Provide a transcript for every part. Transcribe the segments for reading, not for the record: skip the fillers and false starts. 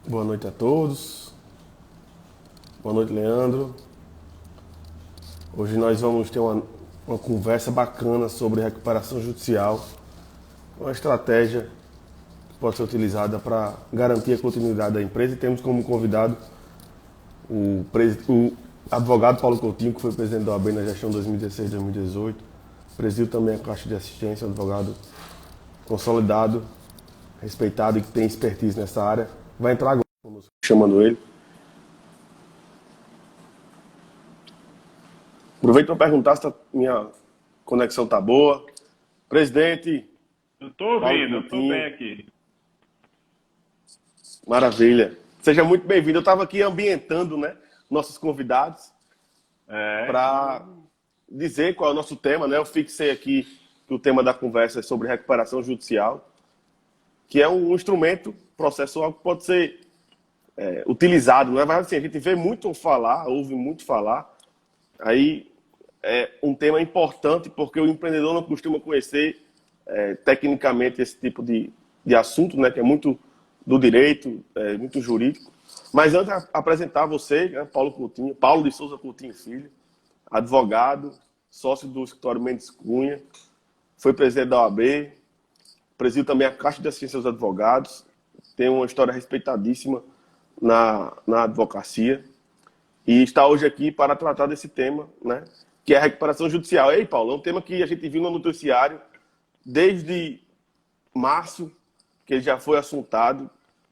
Boa noite a todos. Boa noite, Leandro. Hoje nós vamos ter uma conversa bacana sobre recuperação judicial, uma estratégia que pode ser utilizada para garantir a continuidade da empresa. E temos como convidado o advogado Paulo Coutinho, que foi presidente da OAB na gestão 2016-2018. Presidiu também a Caixa de Assistência, um advogado consolidado, respeitado e que tem expertise nessa área. Vai entrar agora, chamando ele. Aproveito para perguntar se minha conexão está boa. Presidente, Eu estou ouvindo, eu estou Coutinho, bem aqui. maravilha. Seja muito bem-vindo. Eu estava aqui ambientando, né, nossos convidados para dizer qual é o nosso tema, né? Eu fixei aqui que o tema da conversa é sobre recuperação judicial, que é um instrumento processual que pode ser utilizado. Na verdade, assim, a gente vê muito falar, ouve muito falar. Aí é um tema importante porque o empreendedor não costuma conhecer tecnicamente esse tipo de assunto, né, que é muito do direito, muito jurídico. Mas antes de apresentar você, né, Paulo Coutinho, Paulo de Souza Coutinho Filho, advogado, sócio do escritório Mendes Cunha, foi presidente da OAB, presidiu também a Caixa de Assistência dos Advogados, tem uma história respeitadíssima na advocacia e está hoje aqui para tratar desse tema, né, que é a recuperação judicial. Ei, Paulo, é um tema que a gente viu no noticiário desde março, que ele já foi assuntado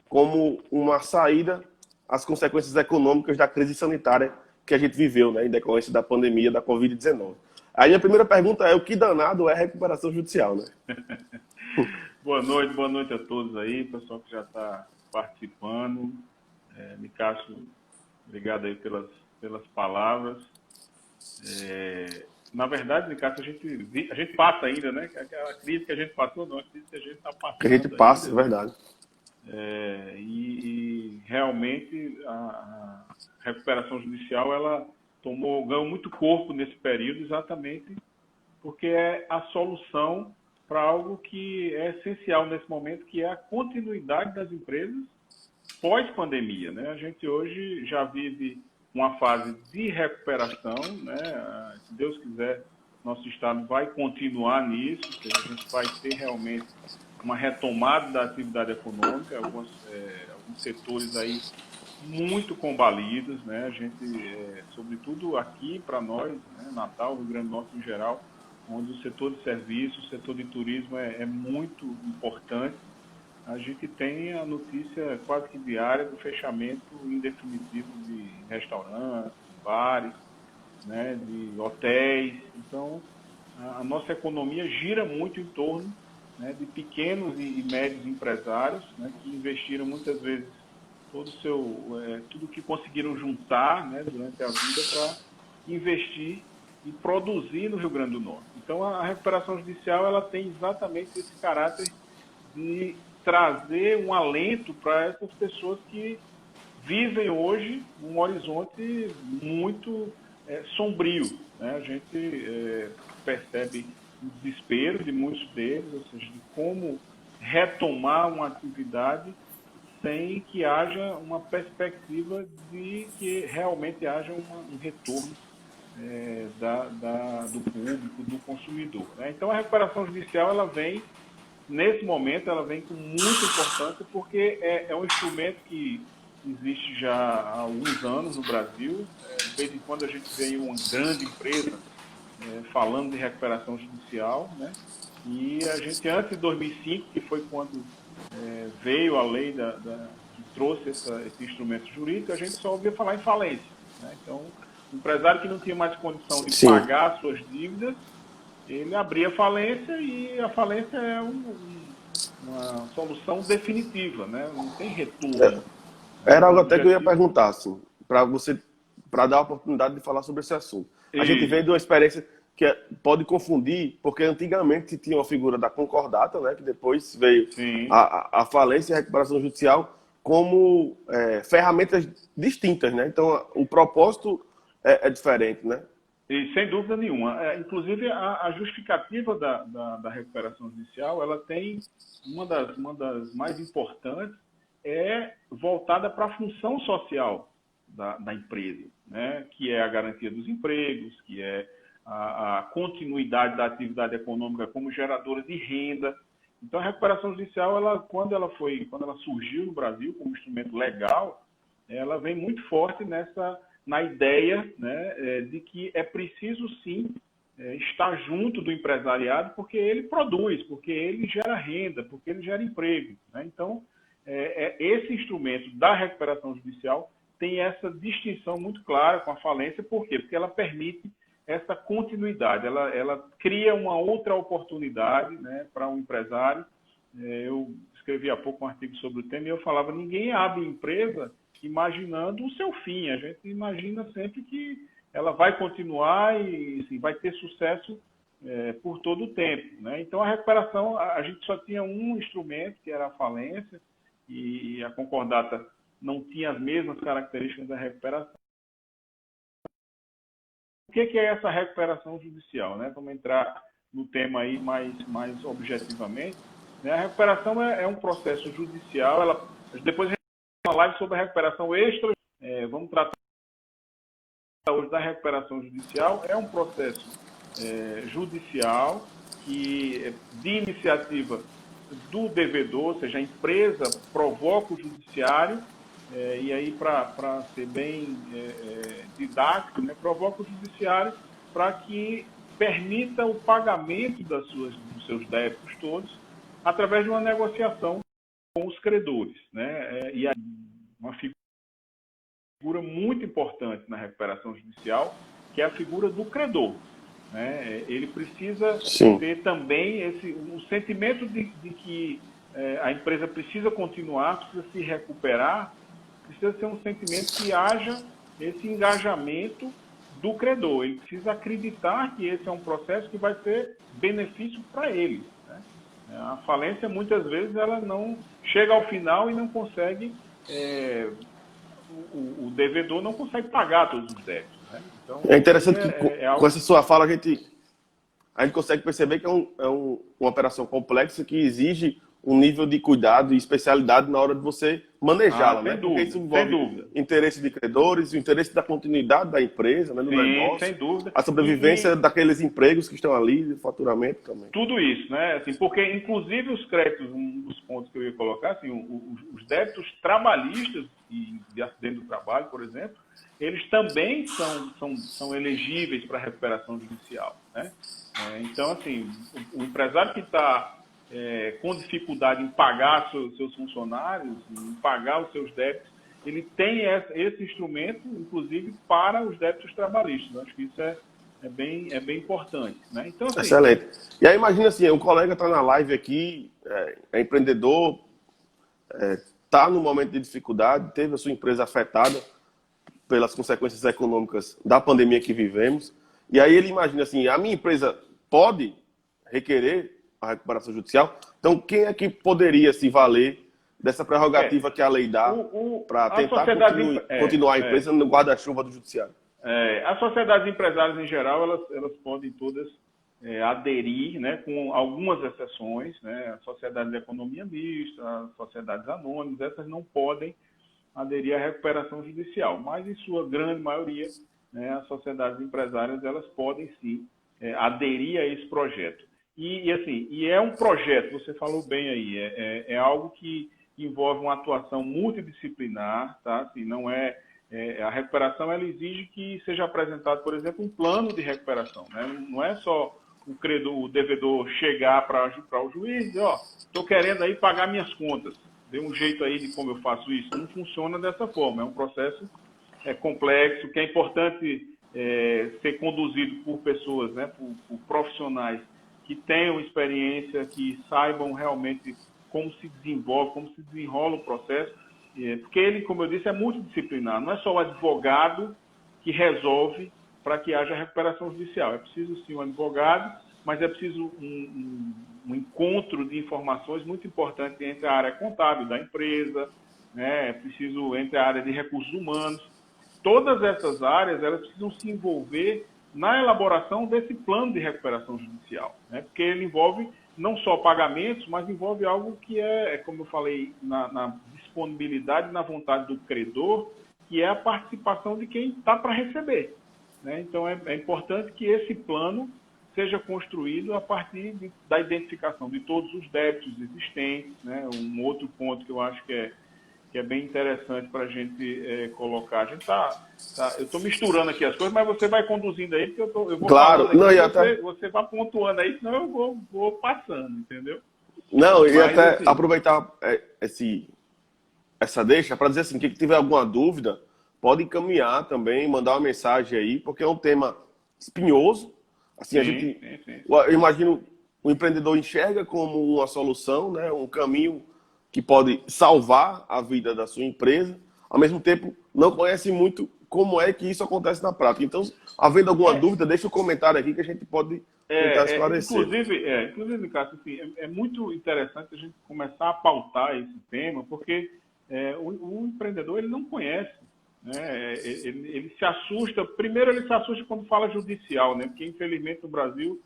como uma saída às consequências econômicas da crise sanitária que a gente viveu, né, em decorrência da pandemia da Covid-19. Aí a primeira pergunta é: o que danado é recuperação judicial, né? Boa noite a todos aí, pessoal que já está participando. Nicásio, obrigado aí pelas palavras. Na verdade, Nicásio, a gente passa ainda, né? Aquela crise que a gente passou, não, a crise que a gente está Que a gente passando passa, é ainda, né? verdade. E realmente a recuperação judicial ela ganhou muito corpo nesse período, exatamente porque é a solução para algo que é essencial nesse momento, que é a continuidade das empresas pós-pandemia, né? A gente hoje já vive uma fase de recuperação, né? Se Deus quiser, nosso estado vai continuar nisso, a gente vai ter realmente uma retomada da atividade econômica, alguns setores aí muito combalidos, né? A gente, sobretudo aqui para nós, né? Natal, Rio Grande do Norte em geral, onde o setor de serviços, o setor de turismo é muito importante. A gente tem a notícia quase que diária do fechamento indefinitivo de restaurantes, bares, né, de hotéis. Então, a nossa economia gira muito em torno, né, de pequenos e médios empresários, né, que investiram muitas vezes tudo que conseguiram juntar, né, durante a vida para investir e produzir no Rio Grande do Norte. Então, a recuperação judicial ela tem exatamente esse caráter de trazer um alento para essas pessoas que vivem hoje um horizonte muito sombrio, né? A gente percebe o desespero de muitos deles, ou seja, de como retomar uma atividade sem que haja uma perspectiva de que realmente haja um retorno do público, do consumidor, né? Então, a recuperação judicial, ela vem, nesse momento, ela vem com muita importância, porque é um instrumento que existe já há alguns anos no Brasil. De vez em quando a gente vê uma grande empresa falando de recuperação judicial, né? E a gente, antes de 2005, que foi quando veio a lei que trouxe esse instrumento jurídico, a gente só ouvia falar em falência, né? Então, o empresário que não tinha mais condição de Sim. pagar suas dívidas, ele abria falência, e a falência é uma solução definitiva, né? Não tem retorno. Era O algo até que eu ia objetivo... perguntar, assim, para dar a oportunidade de falar sobre esse assunto. A gente vem Isso. de uma experiência que pode confundir, porque antigamente se tinha uma figura da concordata, né, que depois veio Sim. a falência e a recuperação judicial como ferramentas distintas, né? Então o propósito é diferente, né? E, sem dúvida nenhuma. Inclusive, a justificativa da recuperação judicial, ela tem uma das mais importantes, é voltada para a função social da empresa, né? Que é a garantia dos empregos, que é a continuidade da atividade econômica como geradora de renda. Então, a recuperação judicial, quando ela surgiu no Brasil como instrumento legal, ela vem muito forte na ideia, né, de que é preciso, sim, estar junto do empresariado, porque ele produz, porque ele gera renda, porque ele gera emprego, né? Então, esse instrumento da recuperação judicial tem essa distinção muito clara com a falência. Por quê? Porque ela permite essa continuidade, ela cria uma outra oportunidade, né, para um empresário. Eu escrevi há pouco um artigo sobre o tema e eu falava, ninguém abre empresa imaginando o seu fim, a gente imagina sempre que ela vai continuar e assim, vai ter sucesso por todo o tempo, né? Então, a recuperação, a gente só tinha um instrumento, que era a falência, e a concordata não tinha as mesmas características da recuperação. O que é essa recuperação judicial, né? Vamos entrar no tema aí mais objetivamente. A recuperação é um processo judicial. Depois a gente vai uma live sobre a recuperação extra. Vamos tratar hoje da recuperação judicial. É um processo judicial de iniciativa do devedor, ou seja, a empresa provoca o judiciário, e aí, para ser bem didático, né, provoca o judiciário para que permita o pagamento dos seus débitos todos através de uma negociação com os credores, né? E aí, uma figura muito importante na recuperação judicial, que é a figura do credor, né? Ele precisa ter também o sentimento de que a empresa precisa continuar, precisa se recuperar, precisa ser um sentimento que haja esse engajamento do credor. Ele precisa acreditar que esse é um processo que vai ter benefício para ele, né? A falência, muitas vezes, ela não chega ao final e não consegue, o devedor não consegue pagar todos os débitos, né? Então, é interessante que com essa sua fala a gente consegue perceber que é uma operação complexa que exige um nível de cuidado e especialidade na hora de você manejá-la, né? Porque isso envolve interesse de credores, o interesse da continuidade da empresa, né, do negócio, sem dúvida, a sobrevivência daqueles empregos que estão ali, o faturamento também. Tudo isso, né? Assim, porque, inclusive, os créditos, um dos pontos que eu ia colocar, assim, os débitos trabalhistas de acidente do trabalho, por exemplo, eles também são elegíveis para recuperação judicial, né? Então, assim, o empresário que está com dificuldade em pagar seus funcionários, em pagar os seus débitos, ele tem esse instrumento, inclusive, para os débitos trabalhistas. Acho que isso é bem importante, né? Então, assim, excelente. E aí, imagina assim, o colega está na live aqui, é empreendedor, está num momento de dificuldade, teve a sua empresa afetada pelas consequências econômicas da pandemia que vivemos, e aí ele imagina assim, a minha empresa pode requerer a recuperação judicial? Então, quem é que poderia se valer dessa prerrogativa que a lei dá para tentar continuar a empresa no guarda-chuva do judiciário? As sociedades empresárias, em geral, elas podem todas aderir, né, com algumas exceções, né? As sociedades de economia mista, as sociedades anônimas, essas não podem aderir à recuperação judicial, mas, em sua grande maioria, né, as sociedades empresárias, elas podem, sim, aderir a esse projeto. E é um projeto, você falou bem aí, é algo que envolve uma atuação multidisciplinar, tá? Assim, não a recuperação, ela exige que seja apresentado, por exemplo, um plano de recuperação, né? Não é só o devedor chegar para o juiz e dizer, estou querendo aí pagar minhas contas, dê um jeito aí de como eu faço isso. Não funciona dessa forma, é um processo complexo, que é importante ser conduzido por pessoas, né, por profissionais que tenham experiência, que saibam realmente como se desenvolve, como se desenrola o processo, porque ele, como eu disse, é multidisciplinar. Não é só o advogado que resolve para que haja recuperação judicial. É preciso, sim, um advogado, mas é preciso um encontro de informações muito importante entre a área contábil da empresa, né? É preciso entre a área de recursos humanos. Todas essas áreas, elas precisam se envolver na elaboração desse plano de recuperação judicial, né? Porque ele envolve não só pagamentos, mas envolve algo que como eu falei, na disponibilidade e na vontade do credor, que é a participação de quem está para receber, né? Então, é importante que esse plano seja construído a partir da identificação de todos os débitos existentes, né? Um outro ponto que eu acho que é bem interessante para a gente colocar. A gente eu estou misturando aqui as coisas, mas você vai conduzindo aí, porque eu vou Claro, falando não, aqui, você vai pontuando aí, senão eu vou passando, entendeu? Não, e Mas, até assim, aproveitar essa deixa para dizer assim, quem tiver alguma dúvida, pode encaminhar também, mandar uma mensagem aí, porque é um tema espinhoso. Assim, sim. Eu imagino, o empreendedor enxerga como uma solução, né, um caminho que pode salvar a vida da sua empresa, ao mesmo tempo não conhece muito como é que isso acontece na prática. Então, havendo alguma dúvida, deixa um comentário aqui que a gente pode tentar esclarecer. Inclusive, Cássio, assim, é muito interessante a gente começar a pautar esse tema, porque o empreendedor ele não conhece, né? Ele se assusta. Primeiro, ele se assusta quando fala judicial, né? Porque, infelizmente, no Brasil,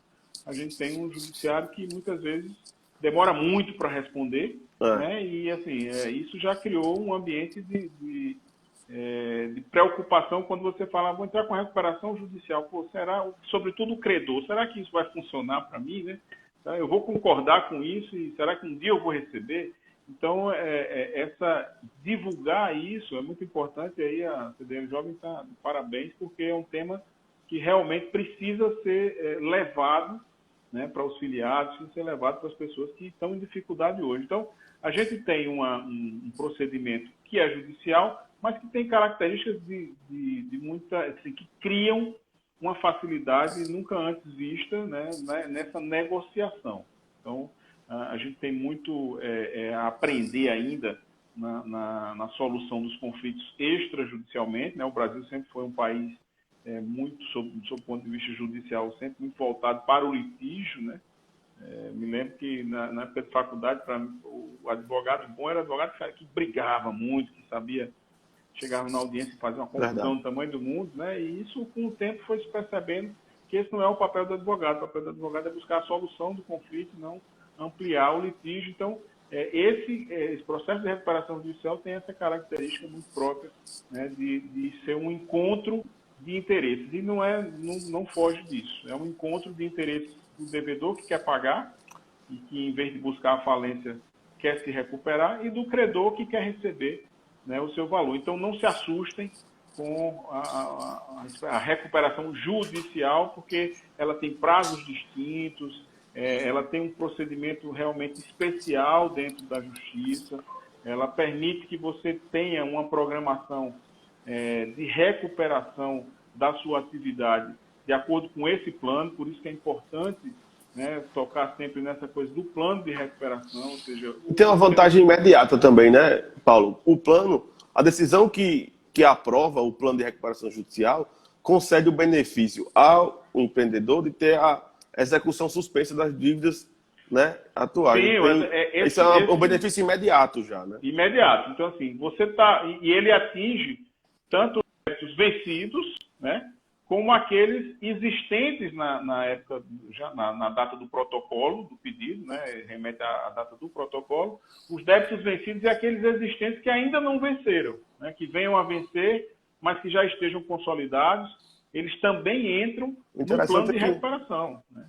a gente tem um judiciário que muitas vezes demora muito para responder, né? E, assim, isso já criou um ambiente de preocupação quando você fala, vou entrar com recuperação judicial. Pô, sobretudo o credor, será que isso vai funcionar para mim, né? Eu vou concordar com isso e será que um dia eu vou receber? Então, divulgar isso é muito importante. Aí a CDL Jovem está de parabéns, porque é um tema que realmente precisa ser levado, né, para os filiados, precisa ser levado para as pessoas que estão em dificuldade hoje. Então, a gente tem um procedimento que é judicial, mas que tem características de muita, assim, que criam uma facilidade nunca antes vista, né, nessa negociação. Então, a gente tem muito a aprender ainda na solução dos conflitos extrajudicialmente, né? O Brasil sempre foi um país muito, sob o ponto de vista judicial, sempre muito voltado para o litígio, né? Me lembro que na época de faculdade, o advogado bom era advogado que brigava muito, que sabia, chegava na audiência e fazia uma confusão do tamanho do mundo, né? E isso, com o tempo, foi se percebendo que esse não é o papel do advogado. O papel do advogado é buscar a solução do conflito, não ampliar o litígio. Então, esse processo de recuperação judicial tem essa característica muito própria, né, de ser um encontro de interesses. E não foge disso. É um encontro de interesses do devedor, que quer pagar e que, em vez de buscar a falência, quer se recuperar, e do credor, que quer receber, né, o seu valor. Então, não se assustem com a recuperação judicial, porque ela tem prazos distintos, ela tem um procedimento realmente especial dentro da justiça, ela permite que você tenha uma programação de recuperação da sua atividade de acordo com esse plano. Por isso que é importante, né, tocar sempre nessa coisa do plano de recuperação. Ou seja, tem uma vantagem imediata também, né, Paulo? O plano, a decisão que aprova o plano de recuperação judicial concede o benefício ao empreendedor de ter a execução suspensa das dívidas, né, atuais. Sim, Isso é um benefício imediato já, né? Imediato. Então, assim, você tá, e ele atinge tanto os débitos vencidos, né, como aqueles existentes na época, já na data do protocolo do pedido, né, remete à data do protocolo, os débitos vencidos e aqueles existentes que ainda não venceram, né, que venham a vencer, mas que já estejam consolidados, eles também entram no plano de recuperação, né?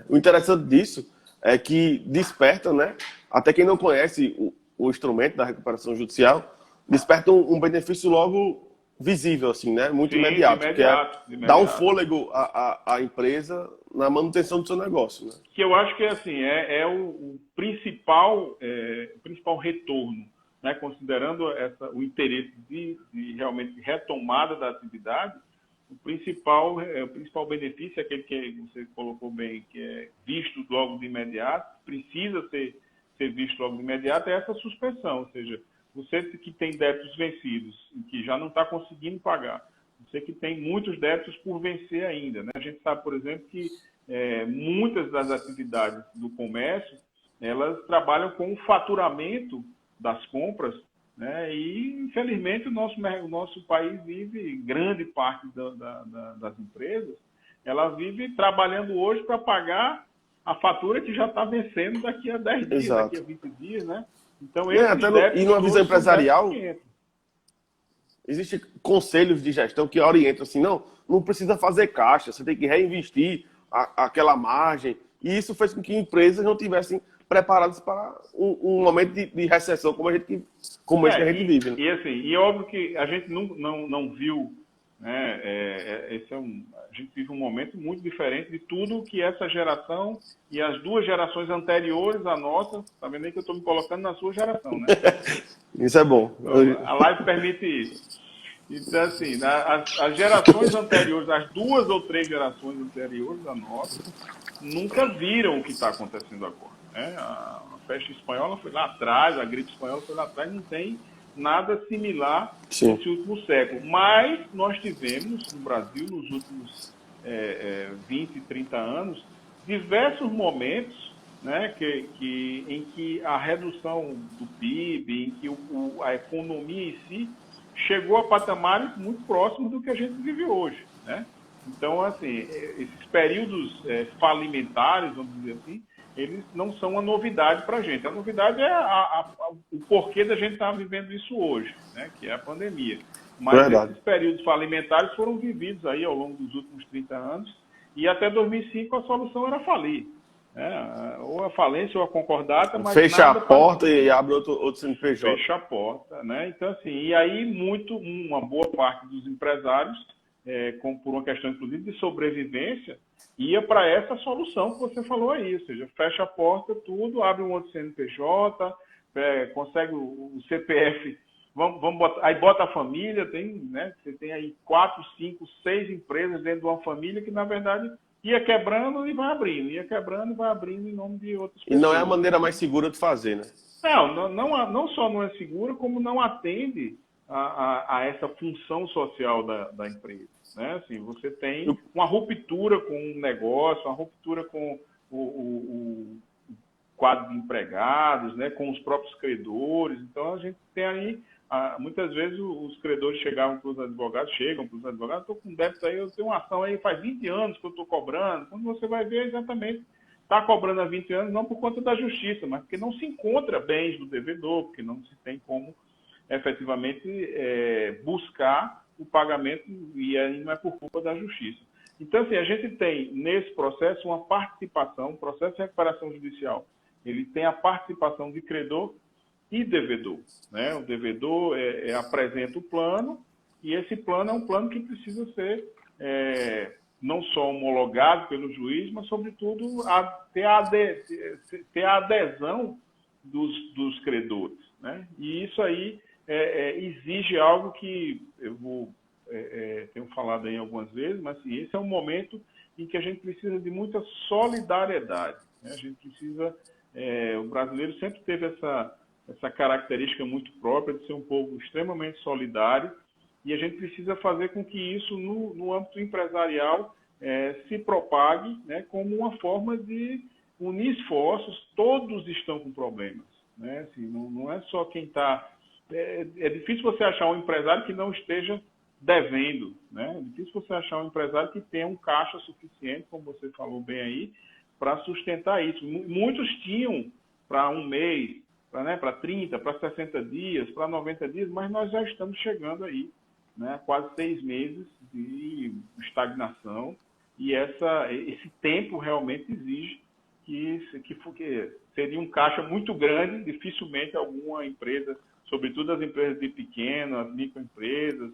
O interessante disso é que desperta, né, até quem não conhece o instrumento da recuperação judicial, desperta um benefício logo visível, assim, né? Muito imediato. Dá um fôlego à empresa na manutenção do seu negócio, né? Que eu acho que assim, o principal retorno, né? Considerando o interesse de realmente retomada da atividade, o principal benefício é aquele que você colocou bem, que é visto logo de imediato, precisa ser visto logo de imediato, é essa suspensão. Ou seja, você que tem débitos vencidos e que já não está conseguindo pagar, você que tem muitos débitos por vencer ainda, né? A gente sabe, por exemplo, que muitas das atividades do comércio, elas trabalham com o faturamento das compras, né? E, infelizmente, o nosso país vive, grande parte das empresas, ela vive trabalhando hoje para pagar a fatura que já está vencendo daqui a 10 dias, Exato. daqui a 20 dias, né? Então, E numa visão empresarial, entram. existem conselhos de gestão que orientam assim, não precisa fazer caixa, você tem que reinvestir aquela margem. E isso fez com que empresas não tivessem preparadas para um momento de recessão como esse que a gente vive. Né? E assim, e é óbvio que a gente não viu, né, a gente vive um momento muito diferente de tudo que essa geração e as duas gerações anteriores à nossa, tá vendo aí que eu estou me colocando na sua geração, né? Isso é bom. A live permite isso. Então, assim, as gerações anteriores, as 2 ou 3 gerações anteriores à nossa, nunca viram o que está acontecendo agora. Né? A peste espanhola foi lá atrás, a gripe espanhola foi lá atrás, não tem nada similar nesse último século. Mas nós tivemos no Brasil, nos últimos 20, 30 anos, diversos momentos, né, em que a redução do PIB, em que a economia em si chegou a patamares muito próximos do que a gente vive hoje, né? Então, assim, esses períodos falimentares, vamos dizer assim, eles não são uma novidade para a gente. A novidade é o porquê da gente estar vivendo isso hoje, né? Que é a pandemia. Mas esses períodos falimentares foram vividos aí ao longo dos últimos 30 anos e até 2005 a solução era falir. Ou a falência ou a concordata, mas fecha a porta e abre outro CNPJ. Fecha a porta, né? Então, assim, e aí uma boa parte dos empresários, por uma questão, inclusive, de sobrevivência, ia para essa solução que você falou aí, ou seja, fecha a porta, tudo, abre um outro CNPJ, consegue o CPF, vamos botar, aí bota a família, né? Você tem aí 4, 5, 6 empresas dentro de uma família que, na verdade, ia quebrando e vai abrindo, ia quebrando e vai abrindo em nome de outras pessoas. E não é a maneira mais segura de fazer, né? Não só não é segura, como não atende a essa função social da empresa. Né? Assim, você tem uma ruptura com o negócio, uma ruptura com o quadro de empregados, né? Com os próprios credores. Então, a gente tem aí, muitas vezes, os credores chegam para os advogados, estou com débito aí, eu tenho uma ação aí, faz 20 anos que eu estou cobrando. Quando você vai ver, exatamente, está cobrando há 20 anos, não por conta da justiça, mas porque não se encontra bens do devedor, porque não se tem como efetivamente buscar o pagamento, e aí não é por culpa da justiça. Então, assim, a gente tem nesse processo uma participação, o processo de recuperação judicial, ele tem a participação de credor e devedor. Né? O devedor apresenta o plano, e esse plano é um plano que precisa ser não só homologado pelo juiz, mas, sobretudo, ter a adesão dos credores. Né? E isso aí exige algo que eu tenho falado aí algumas vezes, mas assim, esse é um momento em que a gente precisa de muita solidariedade. Né? A gente precisa... o brasileiro sempre teve essa característica muito própria de ser um povo extremamente solidário, e a gente precisa fazer com que isso, no âmbito empresarial, se propague, né, como uma forma de unir esforços. Todos estão com problemas. Né? Assim, não é só quem está... É difícil você achar um empresário que não esteja devendo. Né? É difícil você achar um empresário que tenha um caixa suficiente, como você falou bem aí, para sustentar isso. Muitos tinham para um mês, para 30, para 60 dias, para 90 dias, mas nós já estamos chegando aí, né, quase 6 meses de estagnação, e esse tempo realmente exige que seria um caixa muito grande. Dificilmente alguma empresa, sobretudo as empresas de pequenas, microempresas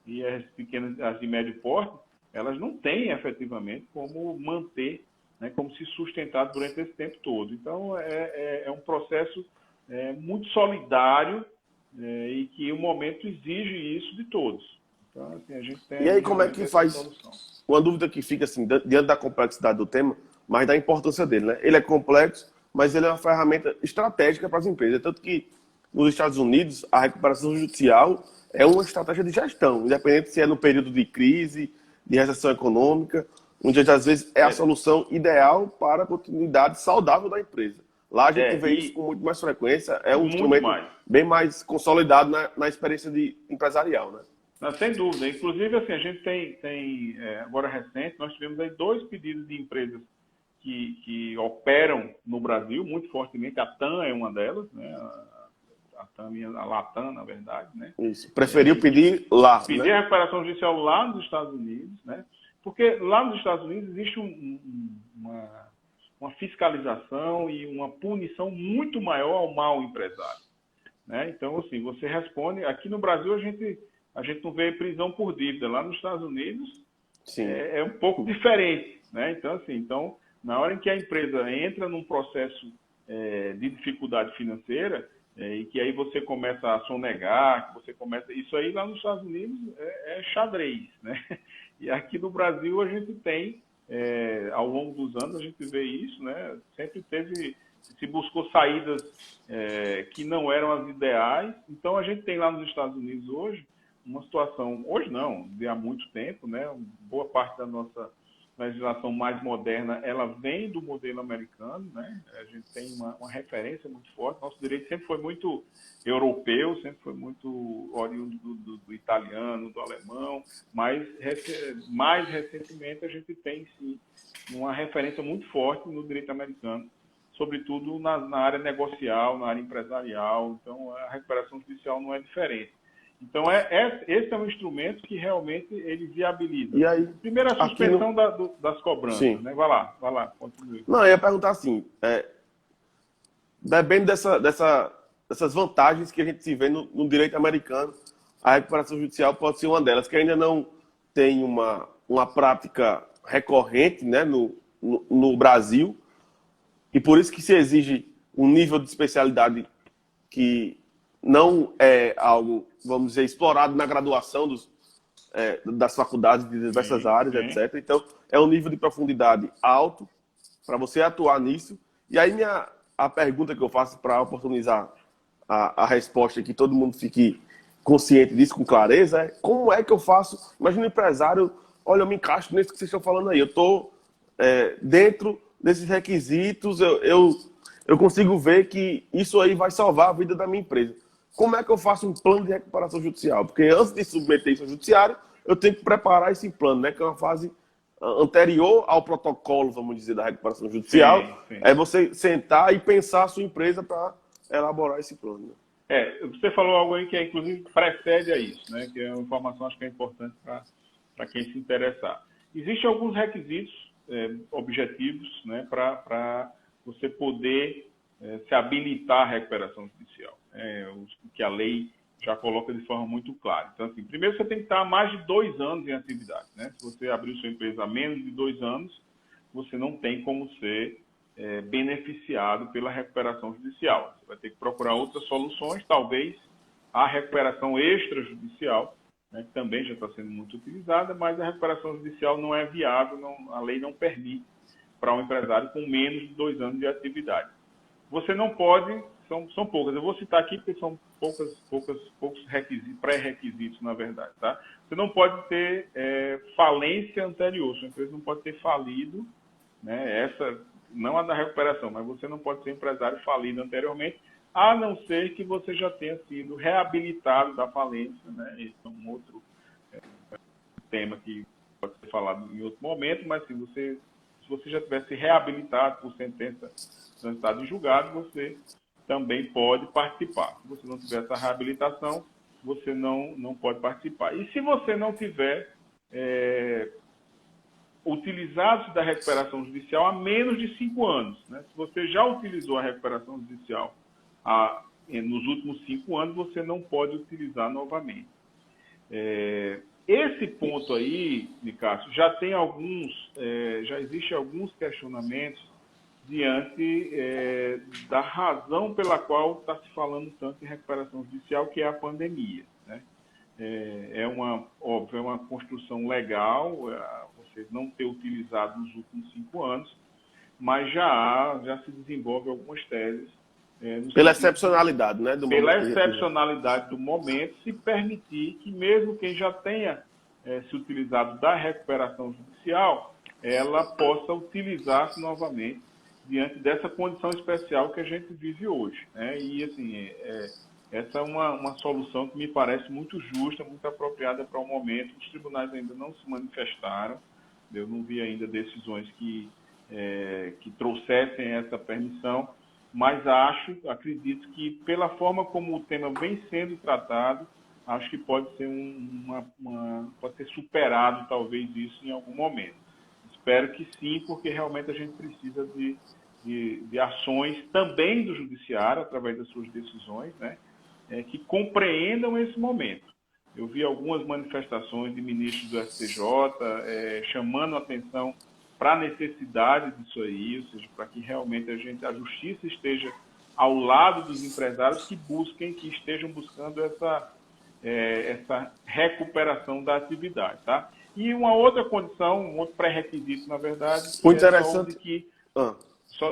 e as de médio porte, elas não têm efetivamente como manter, né, como se sustentar durante esse tempo todo. Então, é um processo muito solidário, e que o momento exige isso de todos. Então, assim, a gente tem... E aí, como é que faz? Solução. Uma dúvida que fica, assim, diante da complexidade do tema, mas da importância dele, né? Ele é complexo, mas ele é uma ferramenta estratégica para as empresas. Tanto que, nos Estados Unidos, a recuperação judicial é uma estratégia de gestão, independente se é no período de crise, de recessão econômica, onde às vezes é a solução ideal para a continuidade saudável da empresa. Lá a gente vê isso com muito mais frequência, é um instrumento bem mais consolidado na experiência empresarial, né? Não, sem dúvida. Inclusive, assim, a gente tem agora recente, nós tivemos aí 2 pedidos de empresas que operam no Brasil muito fortemente. A TAM é uma delas, né? A TAM e a Latam, na verdade, né? Isso. Preferiu pedir lá, pedir né? a recuperação judicial lá nos Estados Unidos, né? Porque lá nos Estados Unidos existe uma fiscalização e uma punição muito maior ao mau empresário, né? Então, assim, você responde. Aqui no Brasil, a gente não vê prisão por dívida. Lá nos Estados Unidos, Sim. é um pouco diferente, né? Então, assim, na hora em que a empresa entra num processo de dificuldade financeira, e que aí você começa a sonegar, que você começa... Isso aí lá nos Estados Unidos é xadrez, né? E aqui no Brasil a gente tem, ao longo dos anos, a gente vê isso, né? Sempre se buscou saídas que não eram as ideais. Então a gente tem lá nos Estados Unidos hoje uma situação, hoje não, de há muito tempo, né? Boa parte da nossa legislação mais moderna, ela vem do modelo americano, né? A gente tem uma referência muito forte. Nosso direito sempre foi muito europeu, sempre foi muito oriundo do italiano, do alemão, mas mais recentemente a gente tem, sim, uma referência muito forte no direito americano, sobretudo na área negocial, na área empresarial. Então, a recuperação judicial não é diferente. Então, esse é um instrumento que realmente ele viabiliza. E aí, primeiro, a suspensão das cobranças. Sim. Né? Vai lá, continue. Não, eu ia perguntar assim, bebendo dessas vantagens que a gente se vê no direito americano, a recuperação judicial pode ser uma delas, que ainda não tem uma prática recorrente, né, no Brasil, e por isso que se exige um nível de especialidade que não é algo, vamos dizer, explorado na graduação das faculdades de diversas áreas, etc. Então, é um nível de profundidade alto para você atuar nisso. E aí, a pergunta que eu faço para oportunizar a resposta, que todo mundo fique consciente disso com clareza, é como é que eu faço? Imagina um empresário, olha, eu me encaixo nisso que vocês estão falando aí, eu estou dentro desses requisitos, eu consigo ver que isso aí vai salvar a vida da minha empresa. Como é que eu faço um plano de recuperação judicial? Porque antes de submeter isso ao judiciário, eu tenho que preparar esse plano, né? Que é uma fase anterior ao protocolo, vamos dizer, da recuperação judicial. Sim. É você sentar e pensar a sua empresa para elaborar esse plano. Né? Você falou algo aí que, inclusive, precede a isso, né? Que é uma informação, acho que é importante para quem se interessar. Existem alguns requisitos objetivos, né? Para você poder se habilitar à recuperação judicial. Que a lei já coloca de forma muito clara. Então, assim, primeiro você tem que estar há mais de 2 anos em atividade, né? Se você abrir sua empresa há menos de 2 anos, você não tem como ser beneficiado pela recuperação judicial. Você vai ter que procurar outras soluções, talvez a recuperação extrajudicial, né, que também já está sendo muito utilizada, mas a recuperação judicial não é viável, a lei não permite para um empresário com menos de 2 anos de atividade. Você não pode, são poucas, eu vou citar aqui porque são poucos pré-requisitos, na verdade. Tá? Você não pode ter falência anterior, sua empresa não pode ter falido, né, essa, não a da recuperação, mas você não pode ser empresário falido anteriormente, a não ser que você já tenha sido reabilitado da falência. Né? Esse é um outro tema que pode ser falado em outro momento, mas se você já tivesse reabilitado por sentença transitada em julgado, você também pode participar. Se você não tiver essa reabilitação, você não pode participar. E se você não tiver utilizado da recuperação judicial há menos de 5 anos, né? Se você já utilizou a recuperação judicial nos últimos 5 anos, você não pode utilizar novamente. Esse ponto aí, Nicásio, já existe alguns questionamentos diante da razão pela qual está se falando tanto em recuperação judicial, que é a pandemia. Né? Óbvio, é uma construção legal, você não ter utilizado nos últimos 5 anos, mas já se desenvolve algumas teses. Pela excepcionalidade, né? Pela excepcionalidade do momento, se permitir que mesmo quem já tenha se utilizado da recuperação judicial, ela possa utilizar-se novamente diante dessa condição especial que a gente vive hoje. Né? E, assim, essa é uma solução que me parece muito justa, muito apropriada para o momento. Os tribunais ainda não se manifestaram, eu não vi ainda decisões que que trouxessem essa permissão, mas acredito que pela forma como o tema vem sendo tratado, acho que pode ser pode ser superado talvez isso em algum momento. Espero que sim, porque realmente a gente precisa de ações também do judiciário, através das suas decisões, né, que compreendam esse momento. Eu vi algumas manifestações de ministros do STJ chamando a atenção para a necessidade disso aí, ou seja, para que realmente a justiça esteja ao lado dos empresários que estejam buscando essa recuperação da atividade, tá? E uma outra condição, um outro pré-requisito, na verdade, o interessante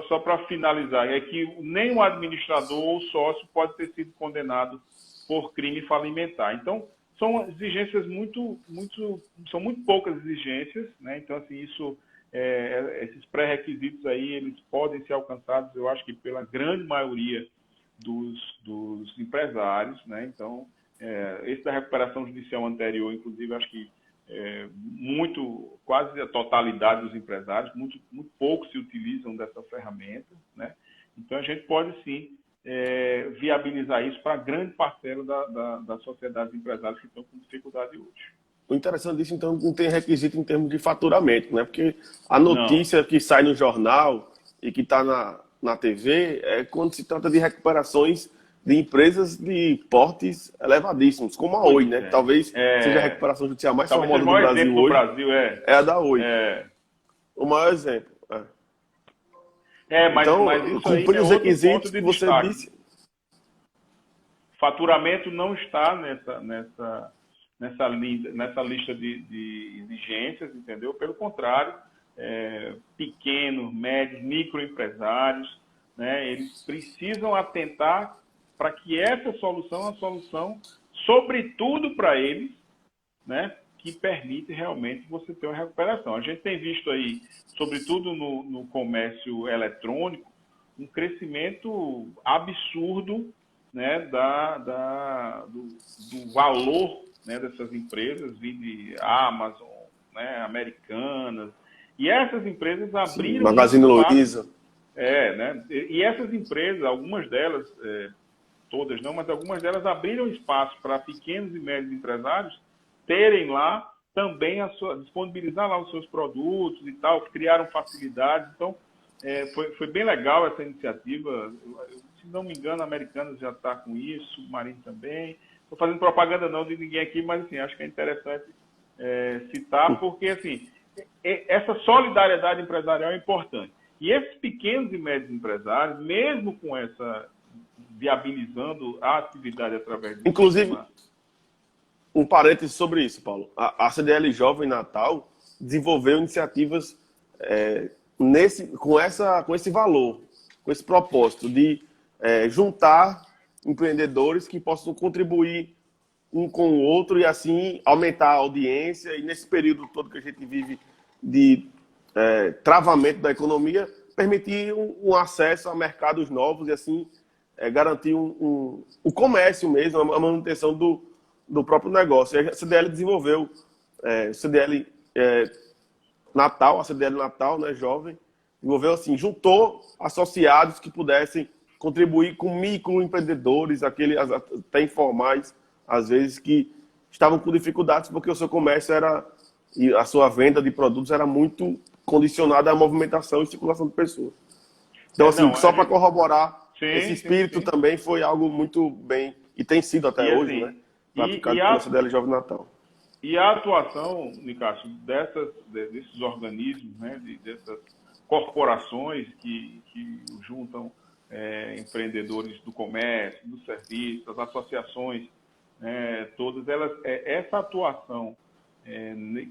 só para finalizar, é que nem o administrador ou o sócio pode ter sido condenado por crime falimentar. Então, são exigências são muito poucas exigências, né? Então, assim, esses pré-requisitos aí, eles podem ser alcançados, eu acho que pela grande maioria dos empresários, né? Então, esse da recuperação judicial anterior, inclusive, acho que quase a totalidade dos empresários, muito pouco se utilizam dessa ferramenta, né? Então, a gente pode sim viabilizar isso para grande parcela da sociedade de empresários que estão com dificuldade hoje. O interessante disso, então, não tem requisito em termos de faturamento, né? Porque a notícia que sai no jornal e que está na TV é quando se trata de recuperações de empresas de portes elevadíssimos, como a Oi, né? Talvez seja a recuperação judicial mais famosa do Brasil hoje. É a da Oi. O maior exemplo. Mas isso cumprir os requisitos que você disse. Faturamento não está nessa lista de exigências, entendeu? Pelo contrário, pequenos, médios, microempresários, né, eles precisam atentar para que essa solução é uma solução, sobretudo para eles, né, que permite realmente você ter uma recuperação. A gente tem visto aí, sobretudo no comércio eletrônico, um crescimento absurdo, né, do valor, né, dessas empresas, de Amazon, né, Americanas, e essas empresas abriram... Sim, Magazine Luiza. Né, e essas empresas, algumas delas, todas não, mas algumas delas abriram espaço para pequenos e médios empresários terem lá também disponibilizar lá os seus produtos e tal, criaram facilidades. Então, foi bem legal essa iniciativa. Se não me engano, a Americanas já está com isso, Submarino também. Estou fazendo propaganda não de ninguém aqui, mas assim, acho que é interessante citar, porque assim, essa solidariedade empresarial é importante. E esses pequenos e médios empresários, mesmo com viabilizando a atividade através do Inclusive, um parêntese sobre isso, Paulo. A CDL Jovem Natal desenvolveu iniciativas com esse valor, com esse propósito de juntar empreendedores que possam contribuir um com o outro e assim aumentar a audiência, e nesse período todo que a gente vive de travamento da economia, permitir um acesso a mercados novos e assim garantir o comércio mesmo, a manutenção do próprio negócio. E a CDL desenvolveu CDL Natal, a CDL Natal, né, jovem, desenvolveu assim, juntou associados que pudessem contribuir com microempreendedores, aqueles até informais, às vezes, que estavam com dificuldades porque o seu comércio e a sua venda de produtos era muito condicionada à movimentação e circulação de pessoas. Então, assim, só para corroborar, esse espírito também foi algo muito bem, e tem sido até hoje, né? Praticado pela CDL Jovem Natal. E a atuação, Nicásio, desses organismos, né, dessas corporações que juntam empreendedores do comércio, do serviço, as associações, todas elas, essa atuação,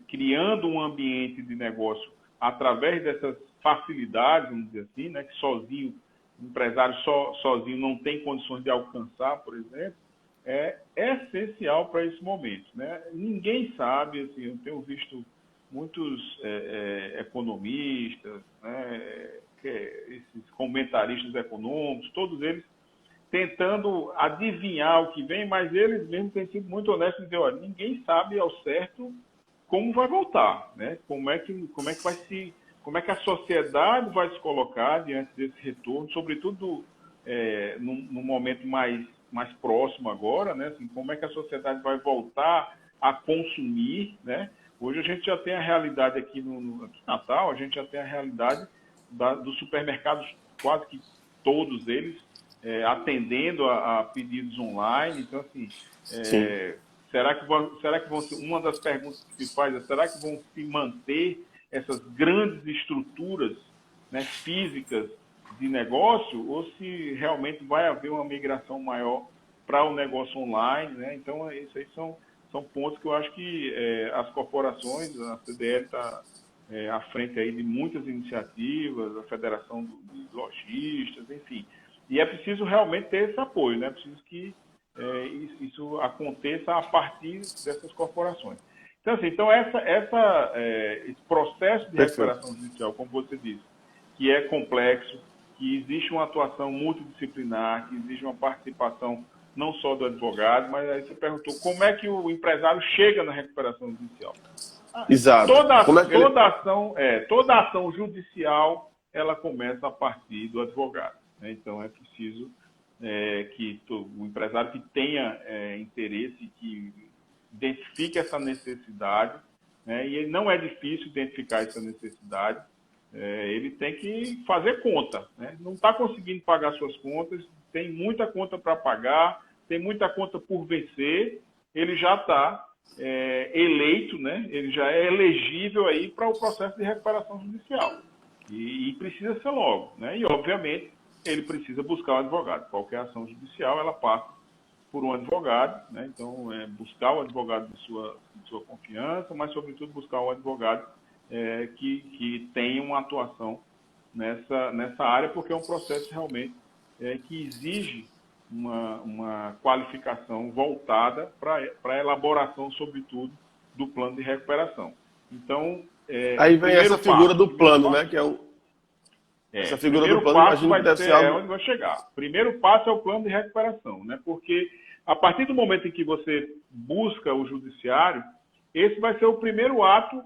criando um ambiente de negócio através dessas facilidades, vamos dizer assim, né, que sozinho, o empresário sozinho não tem condições de alcançar, por exemplo, é essencial para esse momento, né? Ninguém sabe, assim, eu tenho visto muitos economistas, né, esses comentaristas econômicos, todos eles tentando adivinhar o que vem, mas eles mesmos têm sido muito honestos em dizer, olha, ninguém sabe ao certo como vai voltar, né? Como é que como é que a sociedade vai se colocar diante desse retorno, sobretudo num momento mais próximo agora, né? Assim, como é que a sociedade vai voltar a consumir, né? Hoje a gente já tem a realidade aqui no Natal, a gente já tem a realidade dos supermercados, quase que todos eles, atendendo a pedidos online. Então, assim, será que vão ser, uma das perguntas que se faz é, será que vão se manter essas grandes estruturas, né, físicas de negócio, ou se realmente vai haver uma migração maior para o negócio online, né? Então, esses aí são pontos que eu acho que as corporações, a CDL está à frente aí de muitas iniciativas, a Federação dos Lojistas, enfim. E é preciso realmente ter esse apoio, né? É preciso que isso aconteça a partir dessas corporações. Então, assim, esse processo de recuperação judicial, como você disse, que é complexo, que existe uma atuação multidisciplinar, que existe uma participação não só do advogado, mas aí você perguntou como é que o empresário chega na recuperação judicial. Exato. Toda ação judicial, ela começa a partir do advogado, né? Então, é preciso que o empresário que tenha interesse, que identifique essa necessidade, né? E não é difícil identificar essa necessidade, ele tem que fazer conta, né? Não está conseguindo pagar suas contas, tem muita conta para pagar, tem muita conta por vencer, ele já está eleito, né? Ele já é elegível aí para o processo de recuperação judicial. E precisa ser logo, né? E, obviamente, ele precisa buscar um advogado. Qualquer ação judicial, ela passa por um advogado, né? Então, buscar o advogado de sua confiança, mas, sobretudo, buscar um advogado que tenha uma atuação nessa área, porque é um processo realmente que exige uma qualificação voltada para a elaboração, sobretudo, do plano de recuperação. Então, aí vem essa figura do plano, né? Que é essa figura do plano, imagino que deve ser algo... onde vai chegar. Primeiro passo é o plano de recuperação, né? Porque a partir do momento em que você busca o judiciário, esse vai ser o primeiro ato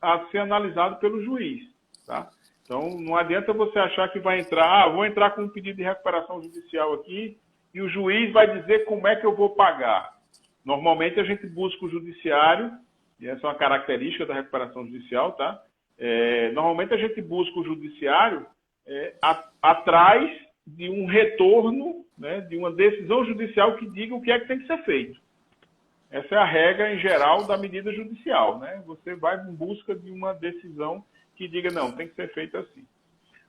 a ser analisado pelo juiz, tá? Então, não adianta você achar que vai entrar, vou entrar com um pedido de recuperação judicial aqui e o juiz vai dizer como é que eu vou pagar. Normalmente, a gente busca o judiciário, e essa é uma característica da recuperação judicial, tá? Normalmente, a gente busca o judiciário atrás de um retorno, né, de uma decisão judicial que diga o que é que tem que ser feito. Essa é a regra, em geral, da medida judicial, né? Você vai em busca de uma decisão que diga, não, tem que ser feito assim.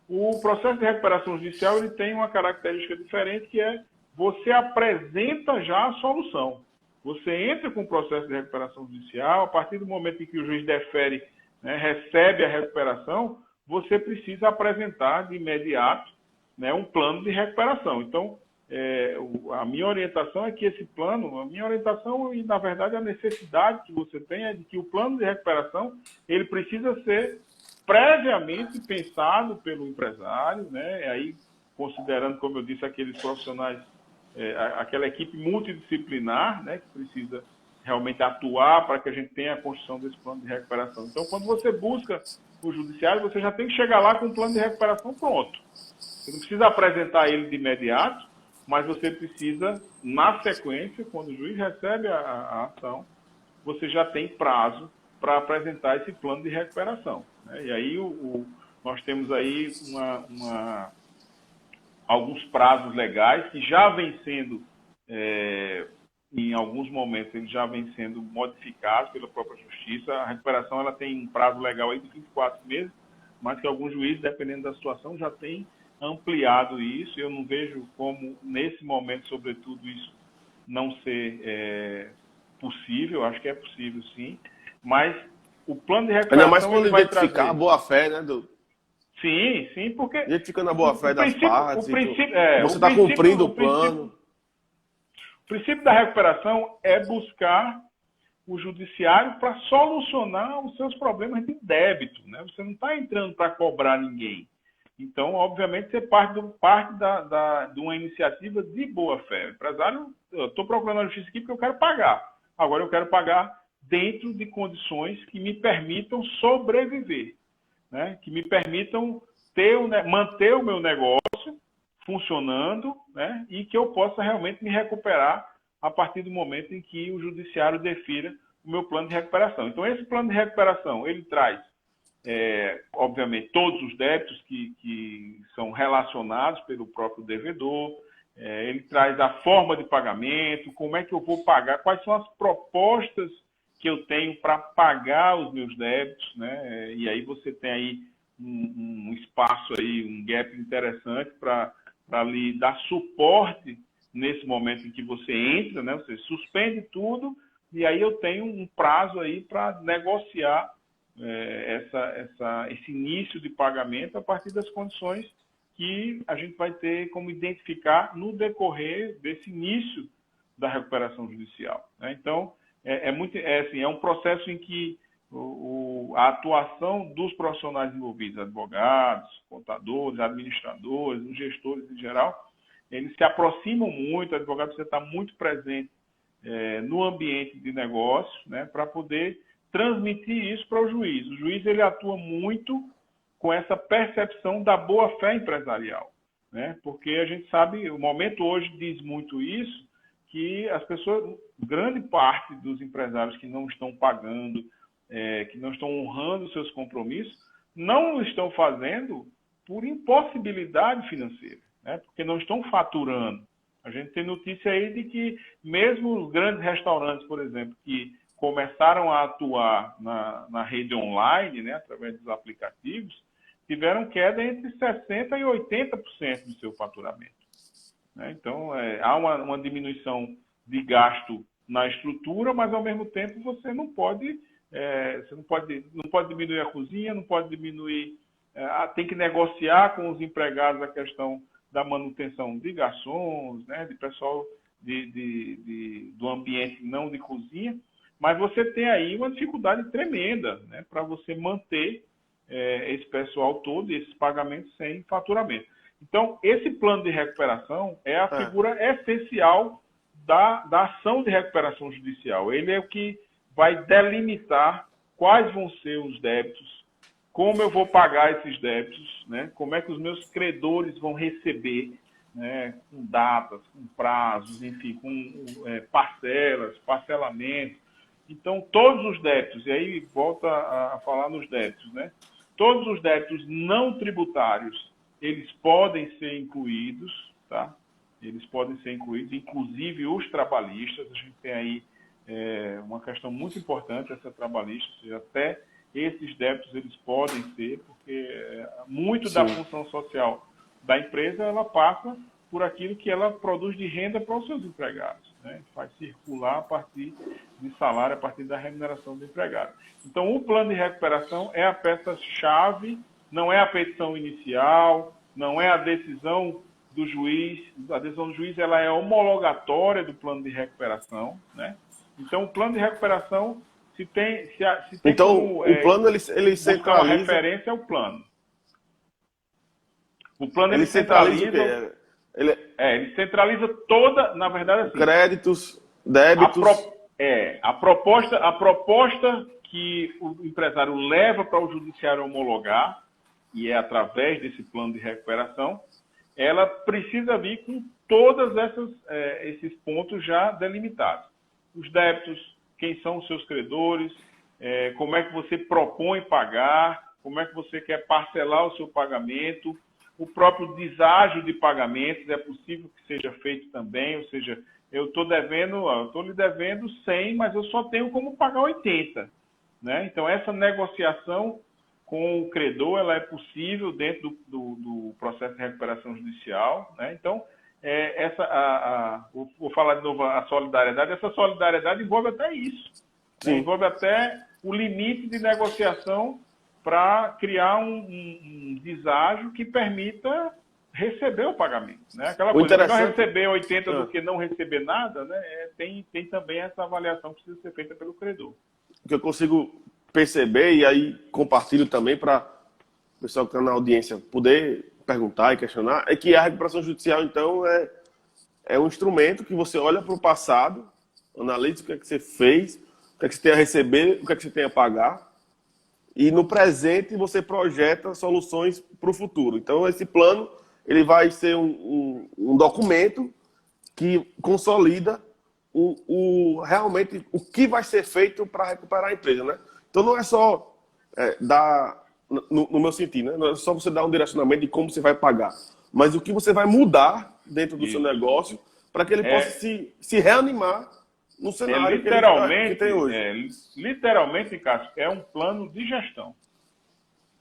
O processo de recuperação judicial ele tem uma característica diferente, que é você apresenta já a solução. Você entra com o processo de recuperação judicial, a partir do momento em que o juiz defere, né, recebe a recuperação, você precisa apresentar de imediato, né, um plano de recuperação. Então, a minha orientação é que esse plano, a minha orientação e, na verdade, a necessidade que você tem é de que o plano de recuperação ele precisa ser previamente pensado pelo empresário, né? Aí, considerando, como eu disse, aqueles profissionais, aquela equipe multidisciplinar, né, que precisa realmente atuar para que a gente tenha a construção desse plano de recuperação. Então, quando você busca o judiciário, você já tem que chegar lá com o plano de recuperação pronto. Você não precisa apresentar ele de imediato, mas você precisa, na sequência, quando o juiz recebe a ação, você já tem prazo para apresentar esse plano de recuperação, né? E aí nós temos aí alguns prazos legais que já vêm sendo, em alguns momentos, eles já vêm sendo modificados pela própria Justiça. A recuperação ela tem um prazo legal aí de 24 meses, mas que alguns juízes, dependendo da situação, já têm ampliado isso. Eu não vejo como, nesse momento, sobretudo, isso não ser possível. Eu acho que é possível, sim. Mas o plano de recuperação... Ainda mais quando identificar a boa-fé, né, Sim, porque... Identificando a boa-fé das partes. Você está cumprindo o plano. O princípio da recuperação é buscar o judiciário para solucionar os seus problemas de débito, né? Você não está entrando para cobrar ninguém. Então, obviamente, você parte de uma iniciativa de boa-fé. O empresário, eu estou procurando a justiça aqui porque eu quero pagar. Agora, eu quero pagar dentro de condições que me permitam sobreviver. né, que me permitam manter o meu negócio funcionando, né, e que eu possa realmente me recuperar a partir do momento em que o judiciário defira o meu plano de recuperação. Então, esse plano de recuperação, ele traz, obviamente, todos os débitos que são relacionados pelo próprio devedor, ele traz a forma de pagamento, como é que eu vou pagar, quais são as propostas que eu tenho para pagar os meus débitos, né? E aí você tem aí um espaço aí, um gap interessante para lhe dar suporte nesse momento em que você entra, né? Você suspende tudo e aí eu tenho um prazo aí para negociar esse início de pagamento a partir das condições que a gente vai ter como identificar no decorrer desse início da recuperação judicial, né? Então, é um processo em que a atuação dos profissionais envolvidos, advogados, contadores, administradores, os gestores em geral, eles se aproximam muito, o advogado precisa estar muito presente no ambiente de negócio, né, para poder transmitir isso para o juiz. O juiz ele atua muito com essa percepção da boa-fé empresarial, né, porque a gente sabe, o momento hoje diz muito isso, que as pessoas, grande parte dos empresários que não estão pagando, que não estão honrando seus compromissos, não o estão fazendo por impossibilidade financeira, né? Porque não estão faturando. A gente tem notícia aí de que mesmo os grandes restaurantes, por exemplo, que começaram a atuar na rede online, né, através dos aplicativos, tiveram queda entre 60% e 80% do seu faturamento, né? Então, há uma diminuição de gasto na estrutura, mas, ao mesmo tempo, você não pode diminuir a cozinha, não pode diminuir... tem que negociar com os empregados a questão da manutenção de garçons, né, de pessoal do ambiente não de cozinha, mas você tem aí uma dificuldade tremenda, né, para você manter esse pessoal todo e esses pagamentos sem faturamento. Então, esse plano de recuperação é a figura essencial da ação de recuperação judicial. Ele é o que vai delimitar quais vão ser os débitos, como eu vou pagar esses débitos, né? Como é que os meus credores vão receber, né? Com datas, com prazos, enfim, com parcelas, parcelamentos. Então, todos os débitos, e aí volta a falar nos débitos, né? Todos os débitos não tributários, eles podem ser incluídos, tá? Eles podem ser incluídos, inclusive os trabalhistas. A gente tem aí uma questão muito importante, essa trabalhista, ou seja, até esses débitos eles podem ser, porque muito da função social da empresa, ela passa por aquilo que ela produz de renda para os seus empregados, né? Faz circular a partir de salário, a partir da remuneração do empregado. Então, o plano de recuperação é a peça-chave, não é a petição inicial, não é a decisão do juiz. A decisão do juiz ela é homologatória do plano de recuperação, né? Então, o plano de recuperação, se tem então, como, o plano ele centraliza... uma referência é o plano. O plano ele centraliza... Ele centraliza toda, na verdade, assim... Créditos, débitos... A proposta que o empresário leva para o judiciário homologar, e é através desse plano de recuperação, ela precisa vir com todos esses pontos já delimitados. Os débitos, quem são os seus credores, como é que você propõe pagar, como é que você quer parcelar o seu pagamento, o próprio deságio de pagamentos é possível que seja feito também, ou seja, eu estou lhe devendo 100, mas eu só tenho como pagar 80, né? Então, essa negociação com o credor, ela é possível dentro do processo de recuperação judicial, né? Então, vou falar de novo a solidariedade. Essa solidariedade envolve até isso, né? Envolve até o limite de negociação para criar um deságio que permita receber o pagamento, né? Aquela coisa, melhor receber 80 do que não receber nada, né? Tem também essa avaliação que precisa ser feita pelo credor. O que eu consigo perceber, e aí compartilho também para o pessoal que está na audiência poder perguntar e questionar, é que a recuperação judicial, então, é um instrumento que você olha para o passado, analisa o que é que você fez, o que é que você tem a receber, o que é que você tem a pagar, e no presente você projeta soluções para o futuro. Então, esse plano ele vai ser um documento que consolida realmente o que vai ser feito para recuperar a empresa, né? Então, não é só dar, no meu sentido, né? Não é só você dar um direcionamento de como você vai pagar, mas o que você vai mudar dentro do seu negócio para que ele possa se reanimar no cenário que tem hoje. Literalmente, Cássio, é um plano de gestão.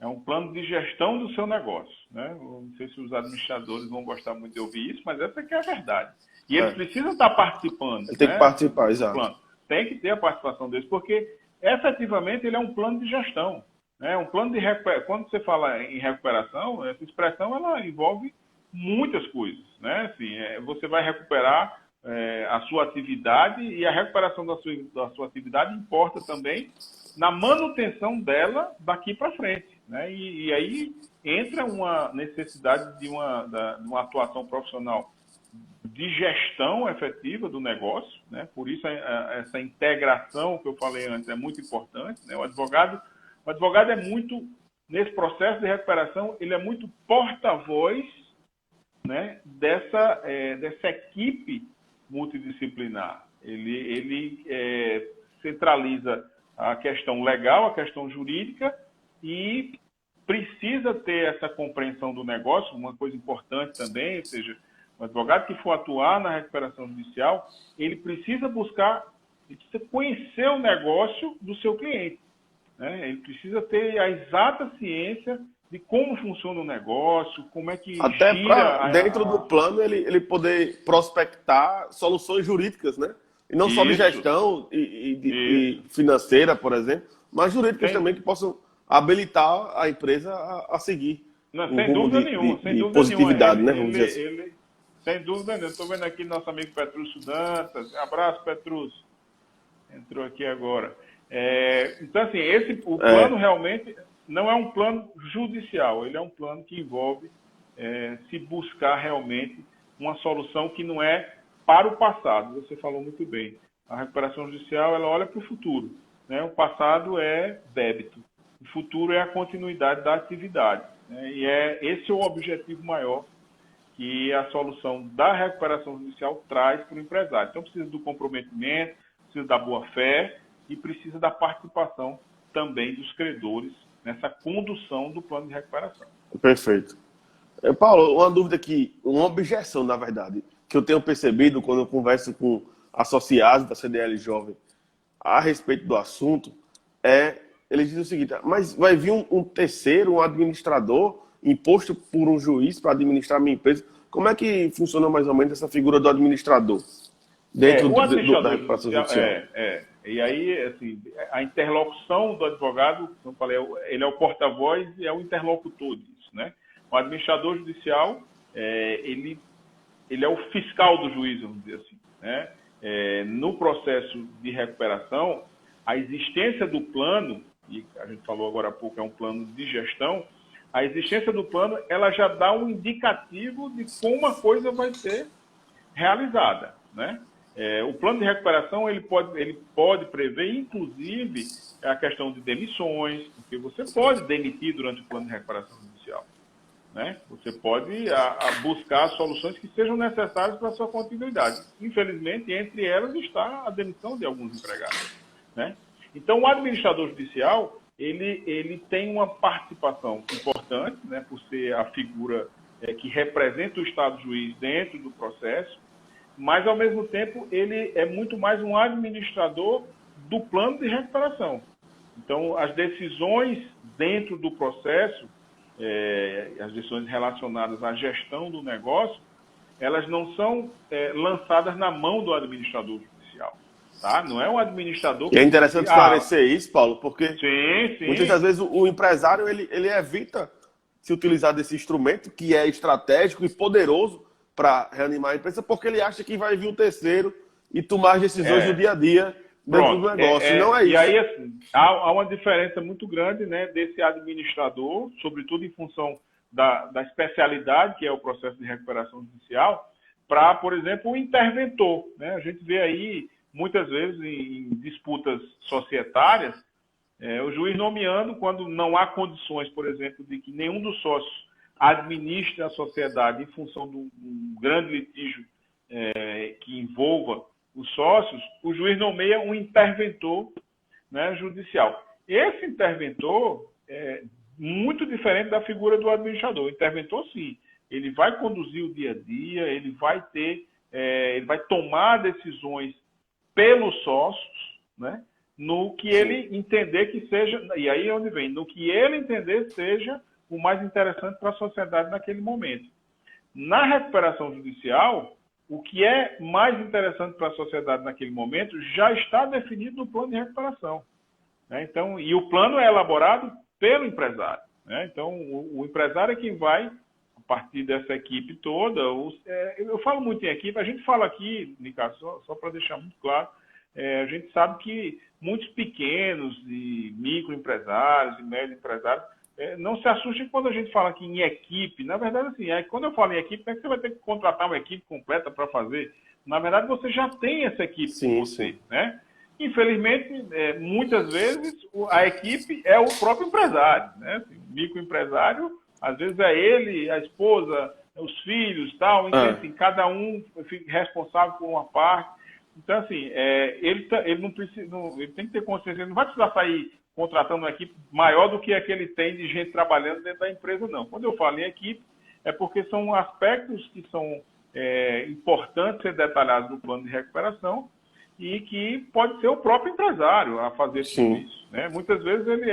É um plano de gestão do seu negócio, né? Eu não sei se os administradores vão gostar muito de ouvir isso, mas essa que é a verdade. E eles precisam estar participando. Ele tem que participar, exato. Plano. Tem que ter a participação deles, porque efetivamente ele é um plano de gestão. Né? Um plano de recuperação. Quando você fala em recuperação, essa expressão ela envolve muitas coisas. Né? Assim, você vai recuperar a sua atividade, e a recuperação da sua atividade importa também na manutenção dela daqui para frente. Né? E aí entra uma necessidade de uma atuação profissional de gestão efetiva do negócio, né? Por isso essa integração que eu falei antes é muito importante. Né? O advogado é muito, nesse processo de recuperação, ele é muito porta-voz, né, dessa equipe multidisciplinar. Ele centraliza a questão legal, a questão jurídica, e precisa ter essa compreensão do negócio, uma coisa importante também, ou seja, o advogado que for atuar na recuperação judicial, ele precisa conhecer o negócio do seu cliente. Né? Ele precisa ter a exata ciência de como funciona o negócio, como é que até para dentro do plano ele poder prospectar soluções jurídicas, né? E não só de gestão e financeira, por exemplo, mas jurídicas também que possam habilitar a empresa a seguir. Não, sem dúvida nenhuma. Positividade, né? Vamos dizer assim. Sem dúvida nenhuma. Estou vendo aqui nosso amigo Petrúcio Dantas. Abraço, Petrúcio. Entrou aqui agora. Então, assim, o plano realmente não é um plano judicial. Ele é um plano que envolve se buscar realmente uma solução que não é para o passado. Você falou muito bem. A recuperação judicial, ela olha para o futuro. Né? O passado é débito. O futuro é a continuidade da atividade. Né? E esse é o objetivo maior que a solução da recuperação judicial traz para o empresário. Então, precisa do comprometimento, precisa da boa-fé e precisa da participação também dos credores nessa condução do plano de recuperação. Perfeito. Paulo, uma dúvida aqui, uma objeção, na verdade, que eu tenho percebido quando eu converso com associados da CDL Jovem a respeito do assunto, eles dizem o seguinte: mas vai vir um terceiro, um administrador, imposto por um juiz para administrar a minha empresa. Como é que funciona mais ou menos essa figura do administrador dentro da recuperação judicial? E aí, assim, a interlocução do advogado, como eu falei, ele é o porta-voz e é o interlocutor disso, né? O administrador judicial, ele é o fiscal do juiz, vamos dizer assim, né? No processo de recuperação, a existência do plano, e a gente falou agora há pouco, é um plano de gestão, a existência do plano, ela já dá um indicativo de como a coisa vai ser realizada, né? O plano de recuperação ele pode prever, inclusive, a questão de demissões, porque você pode demitir durante o plano de recuperação judicial. Né? Você pode buscar soluções que sejam necessárias para a sua continuidade. Infelizmente, entre elas está a demissão de alguns empregados. Né? Então, o administrador judicial ele tem uma participação importante, né, por ser a figura que representa o Estado juiz dentro do processo, mas, ao mesmo tempo, ele é muito mais um administrador do plano de recuperação. Então, as decisões dentro do processo, as decisões relacionadas à gestão do negócio, elas não são lançadas na mão do administrador judicial. Tá? Não é um administrador... E é interessante esclarecer isso, Paulo, porque sim. muitas das vezes o empresário ele evita se utilizar desse instrumento que é estratégico e poderoso para reanimar a empresa, porque ele acha que vai vir um terceiro e tomar as decisões do dia a dia dentro do negócio. Não é isso. E aí, assim, há uma diferença muito grande, né, desse administrador, sobretudo em função da especialidade, que é o processo de recuperação judicial, para, por exemplo, o interventor. Né? A gente vê aí, muitas vezes, em disputas societárias, O juiz nomeando, quando não há condições, por exemplo, de que nenhum dos sócios administre a sociedade em função de um grande litígio que envolva os sócios, o juiz nomeia um interventor, né, judicial. Esse interventor é muito diferente da figura do administrador. O interventor, sim, ele vai conduzir o dia a dia, ele vai tomar decisões pelos sócios, né, no que ele entender que seja, e aí é onde vem, no que ele entender seja o mais interessante para a sociedade naquele momento. Na recuperação judicial, o que é mais interessante para a sociedade naquele momento já está definido no plano de recuperação, né? Então, e o plano é elaborado pelo empresário, né? Então, o empresário é quem vai, a partir dessa equipe toda, eu falo muito em equipe, a gente fala aqui, Nicasso, só para deixar muito claro, a gente sabe que muitos pequenos e microempresários e médios empresários não se assustem quando a gente fala aqui em equipe. Na verdade, assim, quando eu falo em equipe, não é que você vai ter que contratar uma equipe completa para fazer. Na verdade, você já tem essa equipe com você, né? Infelizmente, muitas vezes, a equipe é o próprio empresário, né? Assim, o microempresário, às vezes é ele, a esposa, os filhos, tal, então, assim, cada um fica responsável por uma parte. Então, assim, ele não precisa, ele tem que ter consciência, ele não vai precisar sair contratando uma equipe maior do que a que ele tem de gente trabalhando dentro da empresa, não. Quando eu falo em equipe, é porque são aspectos que são importantes ser detalhados no plano de recuperação e que pode ser o próprio empresário a fazer tudo isso, né? Muitas vezes ele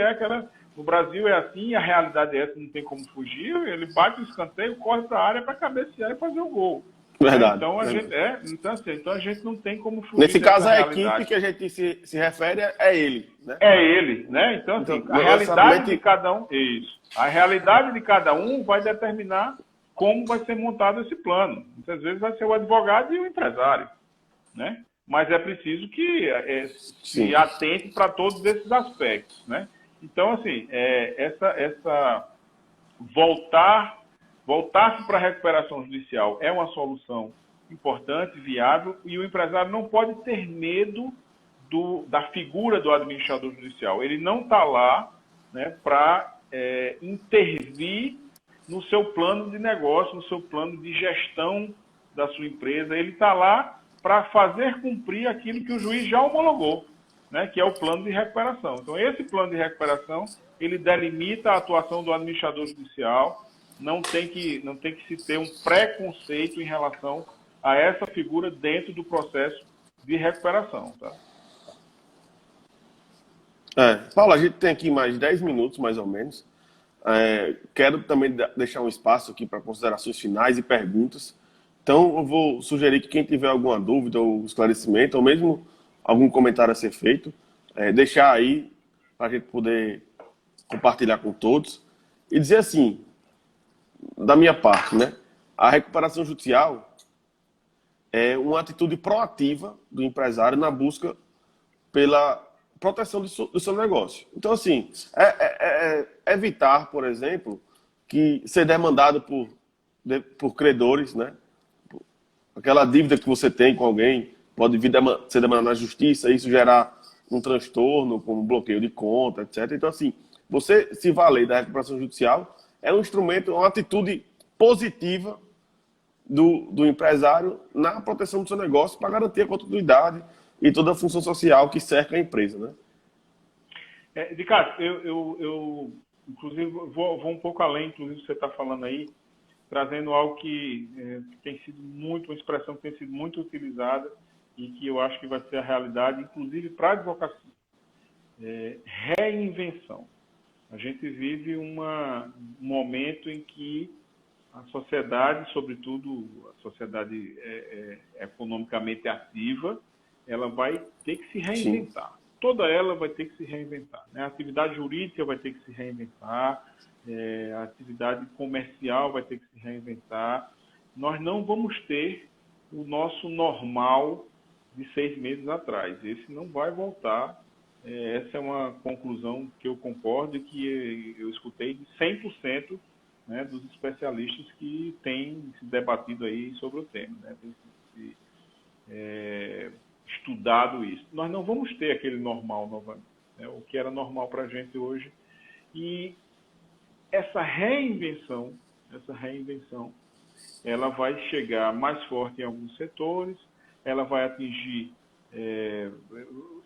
no Brasil é assim, a realidade é essa, não tem como fugir, ele bate o escanteio, corre para a área para cabecear e fazer o gol. Verdade. Então a gente não tem como fugir. Nesse caso, a equipe que a gente se refere é ele, né? É ele, né? Então, assim, a realidade de cada um, a realidade de cada um vai determinar como vai ser montado esse plano. Muitas vezes vai ser o advogado e o empresário, né? Mas é preciso que se atente para todos esses aspectos, né? Então, assim, voltar-se para a recuperação judicial é uma solução importante, viável, e o empresário não pode ter medo da figura do administrador judicial. Ele não está lá, né, para intervir no seu plano de negócio, no seu plano de gestão da sua empresa. Ele está lá para fazer cumprir aquilo que o juiz já homologou, né, que é o plano de recuperação. Então, esse plano de recuperação, ele delimita a atuação do administrador judicial. Não tem que se ter um preconceito em relação a essa figura dentro do processo de recuperação, tá? Paulo, a gente tem aqui mais 10 minutos, mais ou menos. Quero também deixar um espaço aqui para considerações finais e perguntas. Então, eu vou sugerir que quem tiver alguma dúvida ou esclarecimento, ou mesmo algum comentário a ser feito, deixar aí para a gente poder compartilhar com todos. E dizer assim, da minha parte, né? A recuperação judicial é uma atitude proativa do empresário na busca pela proteção do seu negócio. Então, assim, evitar, por exemplo, que ser demandado por credores, né? Aquela dívida que você tem com alguém pode ser demandada na justiça, isso gerar um transtorno, como bloqueio de conta, etc. Então, assim, você se valer da recuperação judicial é um instrumento, uma atitude positiva do empresário na proteção do seu negócio para garantir a continuidade e toda a função social que cerca a empresa, né? Ricardo, eu inclusive vou um pouco além, inclusive, do que você está falando aí, trazendo algo que tem sido uma expressão que tem sido muito utilizada e que eu acho que vai ser a realidade, inclusive para a advocacia. Reinvenção. A gente vive um momento em que a sociedade, sobretudo a sociedade economicamente ativa, ela vai ter que se reinventar. Sim. Toda ela vai ter que se reinventar, né? A atividade jurídica vai ter que se reinventar, a atividade comercial vai ter que se reinventar. Nós não vamos ter o nosso normal de 6 meses atrás. Esse não vai voltar. Essa é uma conclusão que eu concordo e que eu escutei de 100%, né, dos especialistas que têm se debatido aí sobre o tema, né, tem estudado isso. Nós não vamos ter aquele normal novamente. né, o que era normal para a gente hoje. E essa reinvenção, ela vai chegar mais forte em alguns setores, ela vai atingir,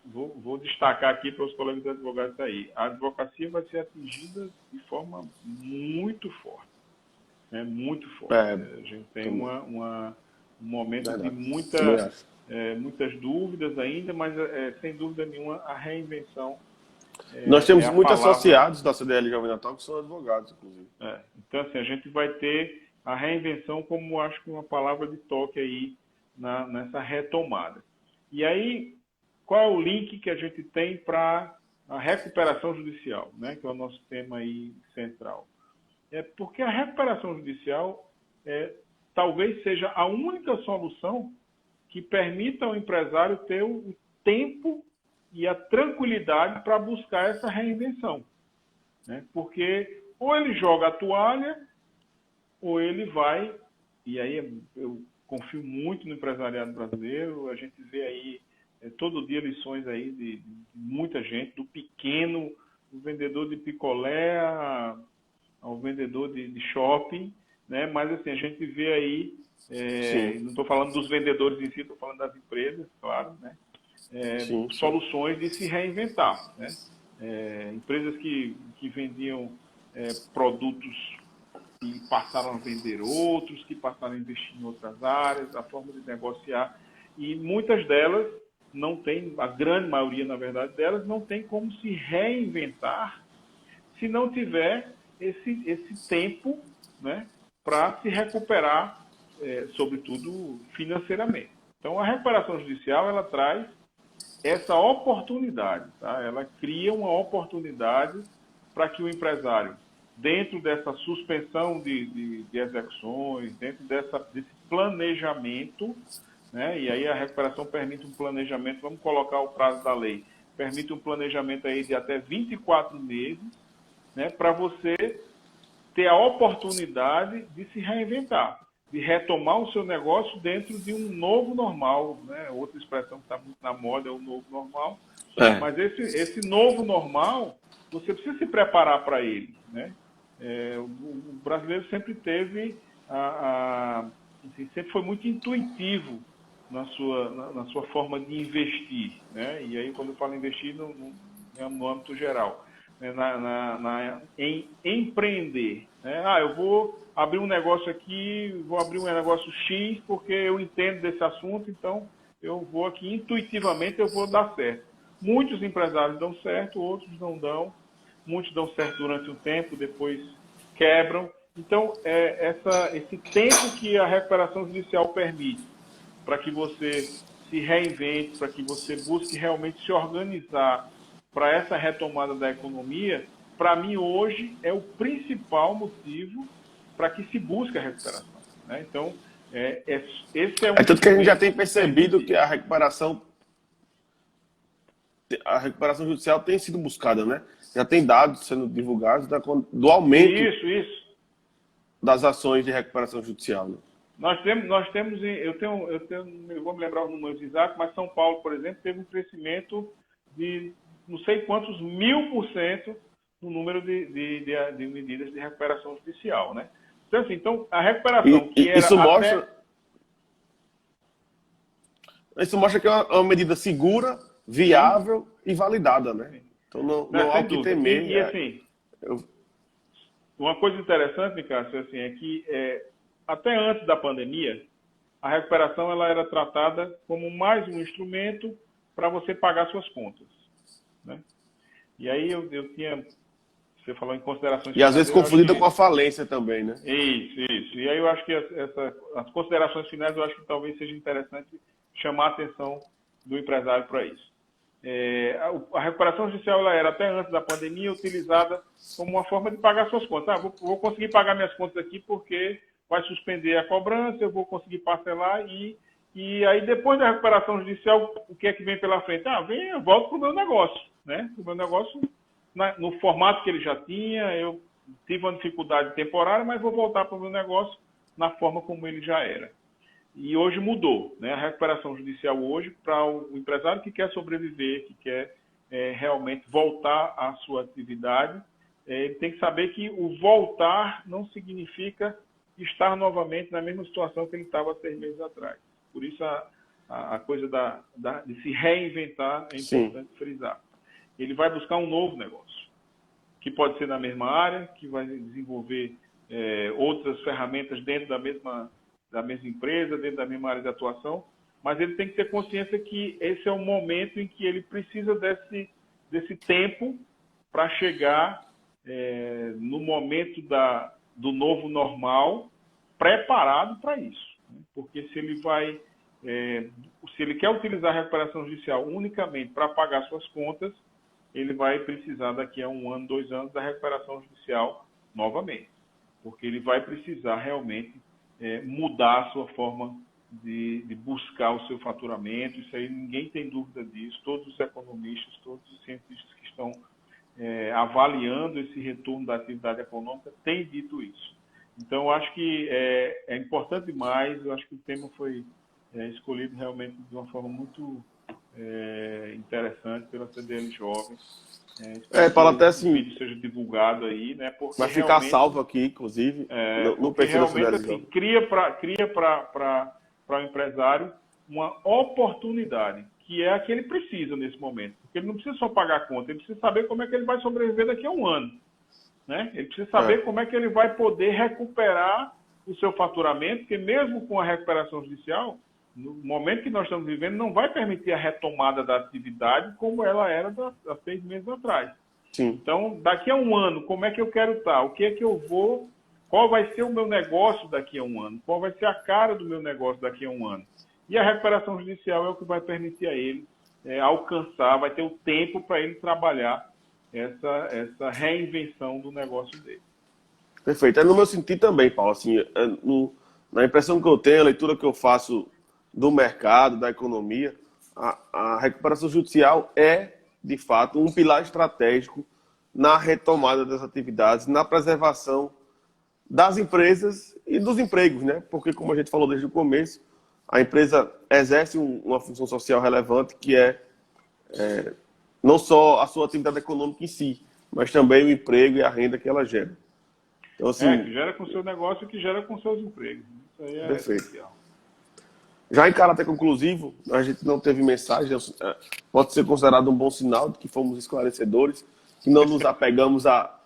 vou destacar aqui para os colegas advogados aí, a advocacia vai ser atingida de forma muito forte, né? Muito forte. A gente tem um momento de muitas dúvidas ainda, mas sem dúvida nenhuma a reinvenção nós temos muitos palavra... associados da CDL Jovem Natal que são advogados, inclusive. Então, assim, a gente vai ter a reinvenção como, acho que, uma palavra de toque aí nessa retomada. E aí, qual é o link que a gente tem para a recuperação judicial, né, que é o nosso tema aí central? Porque a recuperação judicial talvez seja a única solução que permita ao empresário ter o tempo e a tranquilidade para buscar essa reinvenção, né? Porque ou ele joga a toalha, ou ele vai, e aí eu confio muito no empresariado brasileiro, a gente vê aí todo dia lições aí de muita gente, do pequeno, do vendedor de picolé ao vendedor de shopping, né? Mas assim, a gente vê aí, não estou falando dos vendedores em si, estou falando das empresas, claro, né? Soluções de se reinventar, né? Empresas que vendiam produtos que passaram a vender outros, que passaram a investir em outras áreas, a forma de negociar, e muitas delas não tem, a grande maioria, na verdade, delas não tem como se reinventar se não tiver esse tempo, né, para se recuperar, sobretudo financeiramente. Então, a recuperação judicial, ela traz essa oportunidade, tá? Ela cria uma oportunidade para que o empresário, dentro dessa suspensão de execuções, dentro desse planejamento, né? E aí a recuperação permite um planejamento, vamos colocar o prazo da lei, permite um planejamento aí de até 24 meses, né? Para você ter a oportunidade de se reinventar, de retomar o seu negócio dentro de um novo normal, né? Outra expressão que está muito na moda é o novo normal. Mas esse novo normal, você precisa se preparar para ele, né? O brasileiro sempre teve, assim, sempre foi muito intuitivo na sua forma de investir, né? E aí, quando eu falo investir, no âmbito geral, né? Em empreender, né? Eu vou abrir um negócio aqui, vou abrir um negócio X porque eu entendo desse assunto, então eu vou aqui, intuitivamente eu vou dar certo. Muitos empresários dão certo, outros não dão. Muitos dão certo durante um tempo, depois quebram. Então, esse tempo que a recuperação judicial permite para que você se reinvente, para que você busque realmente se organizar para essa retomada da economia, para mim hoje é o principal motivo para que se busque a recuperação, né? Então, esse é um tanto que a gente já tem percebido que a recuperação judicial tem sido buscada, né? Já tem dados sendo divulgados do aumento das ações de recuperação judicial, né? Nós temos, eu vou me lembrar os números exatos, mas São Paulo, por exemplo, teve um crescimento de não sei quantos 1000% no número de medidas de recuperação judicial, né? Então, assim, a recuperação que era isso mostra que é uma medida segura, viável e validada, né? Então não há o que temer. E assim, uma coisa interessante, Cássio, assim, é que até antes da pandemia, a recuperação ela era tratada como mais um instrumento para você pagar suas contas, né? E aí eu tinha, você falou em considerações... E às vezes confundida com a falência também, né? Isso. E aí eu acho que as considerações finais, eu acho que talvez seja interessante chamar a atenção do empresário para isso. A recuperação judicial ela era, até antes da pandemia, utilizada como uma forma de pagar suas contas. Vou conseguir pagar minhas contas aqui porque vai suspender a cobrança, eu vou conseguir parcelar e aí depois da recuperação judicial, o que é que vem pela frente? Eu volto para o meu negócio, né? O meu negócio, no formato que ele já tinha, eu tive uma dificuldade temporária, mas vou voltar para o meu negócio na forma como ele já era. E hoje mudou, né? A recuperação judicial hoje, para o empresário que quer sobreviver, que quer realmente voltar à sua atividade, ele tem que saber que o voltar não significa estar novamente na mesma situação que ele estava 6 meses atrás. Por isso, a coisa de se reinventar é importante frisar. Ele vai buscar um novo negócio, que pode ser na mesma área, que vai desenvolver outras ferramentas dentro da mesma empresa, dentro da mesma área de atuação, mas ele tem que ter consciência que esse é o momento em que ele precisa desse tempo para chegar no momento do novo normal, preparado para isso. Porque se ele quer utilizar a recuperação judicial unicamente para pagar suas contas, ele vai precisar daqui a 1 ano, 2 anos da recuperação judicial novamente. Porque ele vai precisar realmente mudar a sua forma de buscar o seu faturamento. Isso aí ninguém tem dúvida disso. Todos os economistas, todos os cientistas que estão avaliando esse retorno da atividade econômica têm dito isso. Então, eu acho que é importante demais. Eu acho que o tema foi escolhido realmente de uma forma muito interessante pela CDL Jovem. Paulo, até assim, o vídeo seja divulgado aí, né? Vai ficar salvo aqui, inclusive, no perfil da CDL Jovem. Cria para o empresário uma oportunidade, que é a que ele precisa nesse momento. Porque ele não precisa só pagar a conta, ele precisa saber como é que ele vai sobreviver daqui a 1 ano. Né? Ele precisa saber como é que ele vai poder recuperar o seu faturamento, porque mesmo com a recuperação judicial, no momento que nós estamos vivendo, não vai permitir a retomada da atividade como ela era há 6 meses atrás. Sim. Então, daqui a 1 ano, como é que eu quero estar? O que é que eu vou... Qual vai ser o meu negócio daqui a 1 ano? Qual vai ser a cara do meu negócio daqui a 1 ano? E a recuperação judicial é o que vai permitir a ele alcançar, vai ter o tempo para ele trabalhar essa reinvenção do negócio dele. Perfeito. É no meu sentido também, Paulo. Assim, na impressão que eu tenho, a leitura que eu faço do mercado, da economia, a recuperação judicial é, de fato, um pilar estratégico na retomada das atividades, na preservação das empresas e dos empregos, né? Porque, como a gente falou desde o começo, a empresa exerce uma função social relevante, que é não só a sua atividade econômica em si, mas também o emprego e a renda que ela gera. Então, assim, que gera com o seu negócio e que gera com seus empregos. Isso aí é essencial. Já em caráter conclusivo, a gente não teve mensagem, pode ser considerado um bom sinal de que fomos esclarecedores, que não nos apegamos à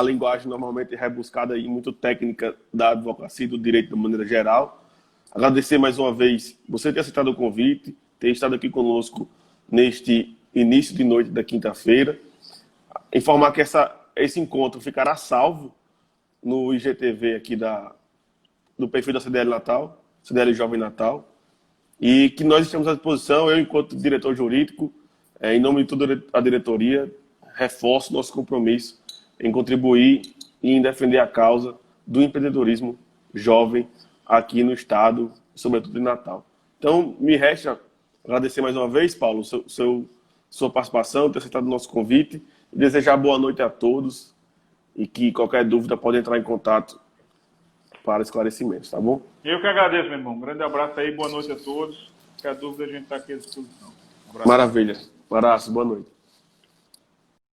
linguagem normalmente rebuscada e muito técnica da advocacia e do direito de maneira geral. Agradecer mais uma vez você ter aceitado o convite, ter estado aqui conosco neste início de noite da quinta-feira. Informar que esse encontro ficará salvo no IGTV aqui do perfil da CDL Natal, CDL Jovem Natal, e que nós estamos à disposição, eu enquanto diretor jurídico, em nome de toda a diretoria, reforço nosso compromisso em contribuir e em defender a causa do empreendedorismo jovem aqui no estado, sobretudo em Natal. Então, me resta agradecer mais uma vez, Paulo, sua participação, ter aceitado o nosso convite, e desejar boa noite a todos, e que qualquer dúvida pode entrar em contato para esclarecimentos, tá bom? Eu que agradeço, meu irmão. Um grande abraço aí, boa noite a todos. Qualquer dúvida, a gente está aqui à disposição. Maravilha. Um abraço, boa noite.